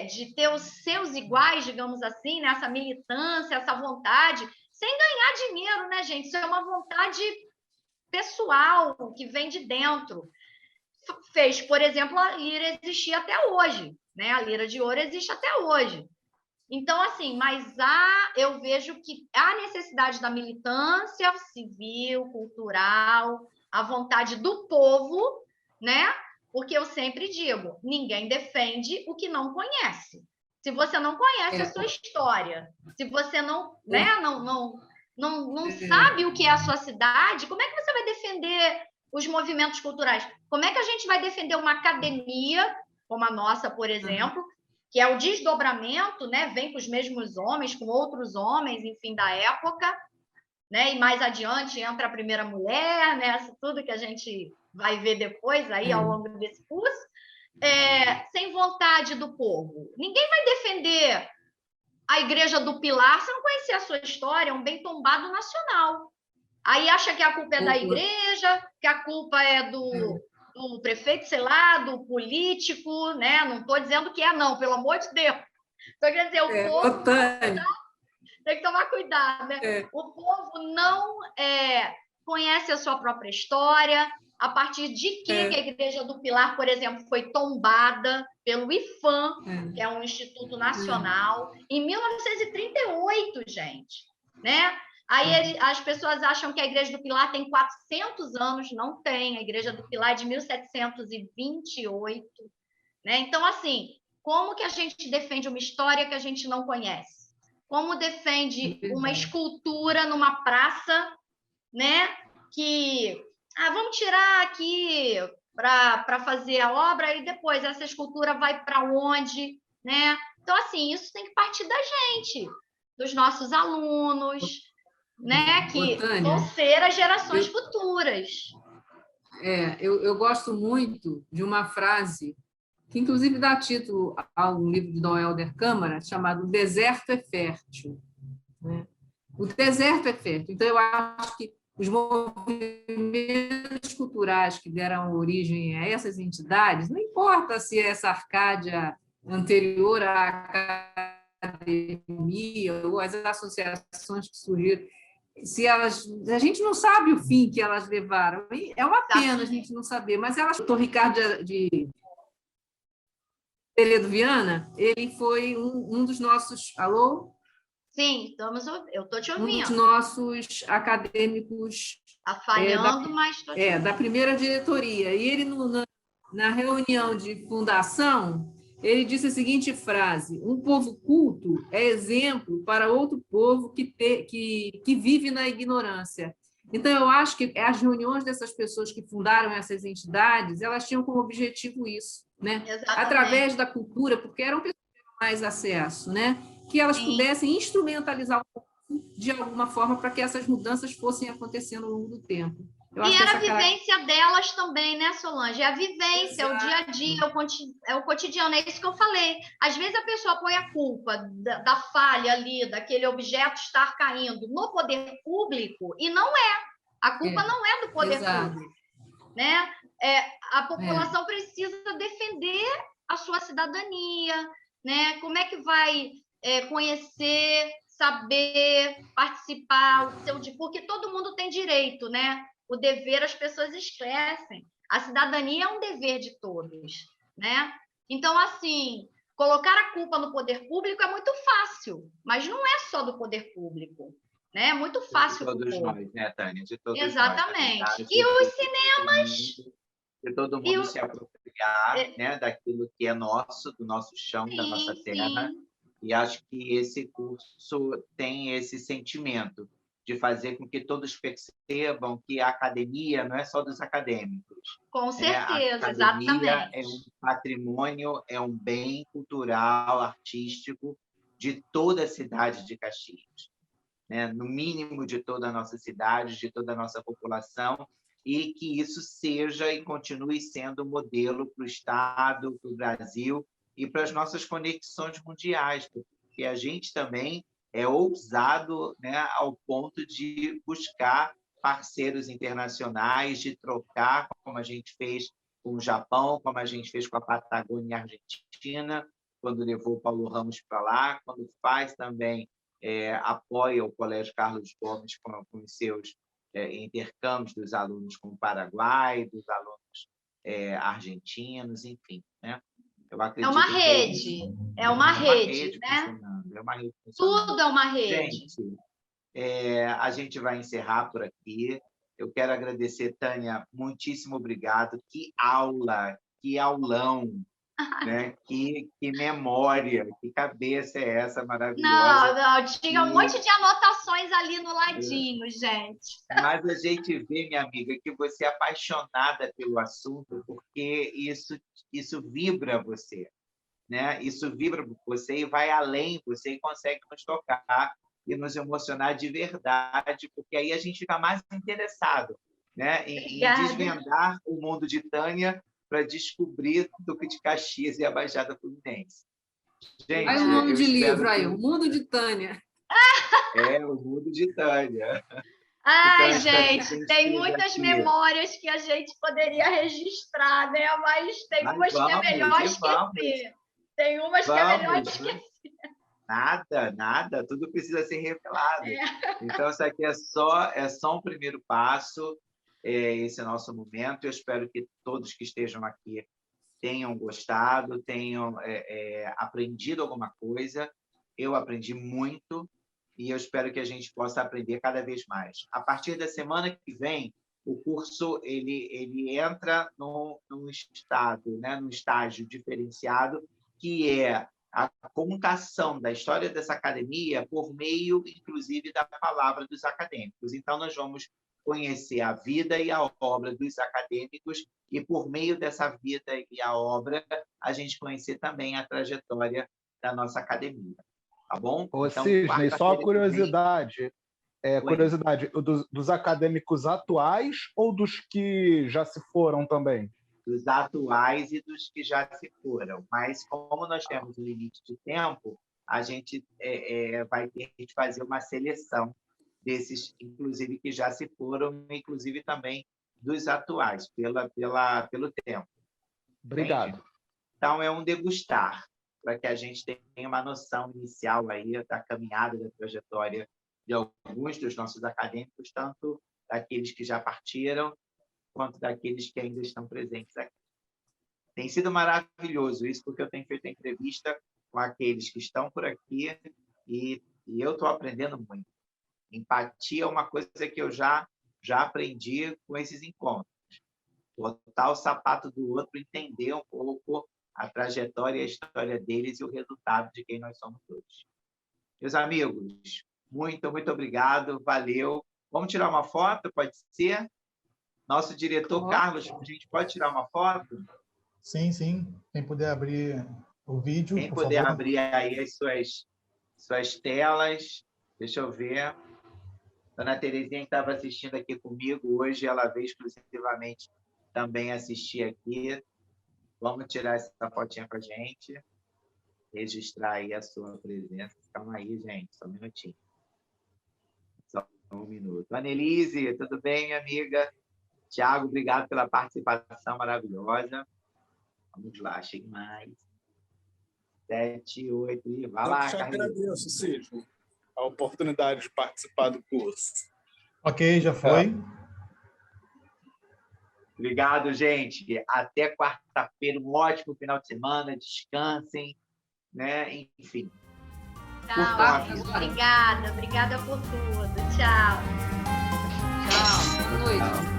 de ter os seus iguais, digamos assim, né? Essa militância, essa vontade, sem ganhar dinheiro, né, gente? Isso é uma vontade pessoal que vem de dentro. Fez, por exemplo, a Lira existir até hoje, né? A Lira de Ouro existe até hoje. Então, assim, eu vejo que a necessidade da militância civil, cultural, a vontade do povo, né? Porque eu sempre digo, ninguém defende o que não conhece. Se você não conhece a sua história, se você não sabe o que é a sua cidade, como é que você vai defender os movimentos culturais? Como é que a gente vai defender uma academia, como a nossa, por exemplo, que é o desdobramento, né? Vem com os mesmos homens, com outros homens, enfim, da época, né? E mais adiante entra a primeira mulher, né? Tudo que a gente vai ver depois aí ao longo desse curso, sem vontade do povo. Ninguém vai defender a Igreja do Pilar se não conhecer a sua história, é um bem tombado nacional. Aí acha que a culpa é da igreja, que a culpa é do prefeito, sei lá, do político, né? Não estou dizendo que não, pelo amor de Deus. Estou querendo dizer, o povo tem que tomar cuidado, né? O povo não conhece a sua própria história, a partir de que a Igreja do Pilar, por exemplo, foi tombada pelo IPHAN, que é um instituto nacional, em 1938, gente, né? Aí as pessoas acham que a Igreja do Pilar tem 400 anos, não tem. A Igreja do Pilar é de 1728, né? Então, assim, como que a gente defende uma história que a gente não conhece? Como defende uma escultura numa praça, né? Que vamos tirar aqui para fazer a obra e depois essa escultura vai para onde, né? Então, assim, isso tem que partir da gente, dos nossos alunos, né? Que vão ser as gerações futuras. Eu gosto muito de uma frase que inclusive dá título a um livro de Dom Helder Câmara, chamado O Deserto é Fértil. Né? O deserto é fértil. Então, eu acho que os movimentos culturais que deram origem a essas entidades, não importa se é essa Arcádia anterior à academia ou as associações que surgiram, se elas, a gente não sabe o fim que elas levaram. É uma pena a gente não saber, mas elas. O doutor Ricardo de Peredo Viana, ele foi um dos nossos. Alô? Sim, eu estou te ouvindo. Um dos nossos acadêmicos. Está falhando, mas estou te ouvindo. Da primeira diretoria. E ele, na reunião de fundação, ele disse a seguinte frase: um povo culto é exemplo para outro povo que vive na ignorância. Então, eu acho que as reuniões dessas pessoas que fundaram essas entidades, elas tinham como objetivo isso, né? Através da cultura, porque eram pessoas que tinham mais acesso, né? Que elas pudessem instrumentalizar o povo de alguma forma para que essas mudanças fossem acontecendo ao longo do tempo. E era a vivência delas também, né, Solange? É a vivência, é o dia a dia, é o cotidiano, é isso que eu falei. Às vezes a pessoa põe a culpa da falha ali, daquele objeto estar caindo no poder público, e não é. A culpa não é do poder público. Né? A população precisa defender a sua cidadania, né? Como é que vai conhecer, saber, participar, porque todo mundo tem direito, né? O dever as pessoas esquecem. A cidadania é um dever de todos, né? Então, assim, colocar a culpa no poder público é muito fácil, mas não é só do poder público, né? É muito fácil para o povo. De todos nós, né, Tânia? De todos Exatamente. Nós, e os cinemas... De todo mundo se apropriar, né, daquilo que é nosso, do nosso chão, da nossa terra. E acho que esse curso tem esse sentimento de fazer com que todos percebam que a academia não é só dos acadêmicos. Com certeza, a academia é um patrimônio, é um bem cultural, artístico de toda a cidade de Caxias, né? No mínimo de toda a nossa cidade, de toda a nossa população, e que isso seja e continue sendo modelo para o Estado, para o Brasil e para as nossas conexões mundiais, porque a gente também é ousado, né, ao ponto de buscar parceiros internacionais, de trocar, como a gente fez com o Japão, como a gente fez com a Patagônia Argentina, quando levou o Paulo Ramos para lá, quando faz também, apoia o Colégio Carlos Gomes com os seus intercâmbios dos alunos com o Paraguai, dos alunos argentinos, enfim, né? Eu acredito uma rede, é uma rede, né? É uma rede funcionando. Tudo é uma rede. Gente, a gente vai encerrar por aqui. Eu quero agradecer, Tânia, muitíssimo obrigado. Que aula, que aulão, né? Que memória, que cabeça é essa maravilhosa. Não, tinha um monte de anotações ali no ladinho, gente. Mas a gente vê, minha amiga, que você é apaixonada pelo assunto, porque isso vibra você, né? Isso vibra você e vai além, você e consegue nos tocar e nos emocionar de verdade, porque aí a gente fica mais interessado, né, em desvendar o mundo de Tânia para descobrir Duque de Caxias e a Baixada Fluminense. Gente, olha o nome de livro aí, O Mundo de Tânia. O Mundo de Tânia. Ai, então, gente, tem muitas memórias que a gente poderia registrar, né? Mas tem umas que é melhor esquecer. Tem umas que é melhor esquecer. Nada, tudo precisa ser revelado. Então, isso aqui é só um primeiro passo, esse nosso momento. Eu espero que todos que estejam aqui tenham gostado, tenham aprendido alguma coisa. Eu aprendi muito e eu espero que a gente possa aprender cada vez mais. A partir da semana que vem, o curso ele entra num estado, né, num estágio diferenciado, que é a contação da história dessa academia por meio, inclusive, da palavra dos acadêmicos. Então, nós vamos conhecer a vida e a obra dos acadêmicos e, por meio dessa vida e a obra, a gente conhecer também a trajetória da nossa academia. Tá bom? Ô, então, Cisney, só uma curiosidade. Curiosidade, dos acadêmicos atuais ou dos que já se foram também? dos atuais e dos que já se foram. Mas, como nós temos um limite de tempo, a gente vai ter que fazer uma seleção desses, inclusive, que já se foram, inclusive também dos atuais, pelo tempo. Obrigado. Entende? Então, é um degustar, para que a gente tenha uma noção inicial aí da caminhada, da trajetória de alguns dos nossos acadêmicos, tanto daqueles que já partiram, quanto daqueles que ainda estão presentes aqui. Tem sido maravilhoso isso, porque eu tenho feito entrevista com aqueles que estão por aqui e eu estou aprendendo muito. Empatia é uma coisa que eu já aprendi com esses encontros. Botar o sapato do outro, entender um pouco a trajetória e a história deles e o resultado de quem nós somos todos. Meus amigos, muito, muito obrigado, valeu. Vamos tirar uma foto, pode ser? Nosso diretor, Carlos, a gente pode tirar uma foto? Sim, sim. Quem puder abrir o vídeo, Quem por puder favor. abrir aí as suas telas. Deixa eu ver. Dona Terezinha, que estava assistindo aqui comigo hoje, ela veio exclusivamente também assistir aqui. Vamos tirar essa fotinha para a gente. Registrar aí a sua presença. Calma aí, gente, só um minutinho. Só um minuto. Annelise, tudo bem, minha amiga? Tiago, obrigado pela participação maravilhosa. Vamos lá, chegue mais. 7, 8, e vai lá, Eu te Carlinhos. agradeço, Cid, a oportunidade de participar do curso. Ok, já foi. Obrigado, gente. Até quarta-feira, um ótimo final de semana. Descansem, né? Enfim. Tchau, gente. Obrigada por tudo. Tchau. Tchau, boa noite.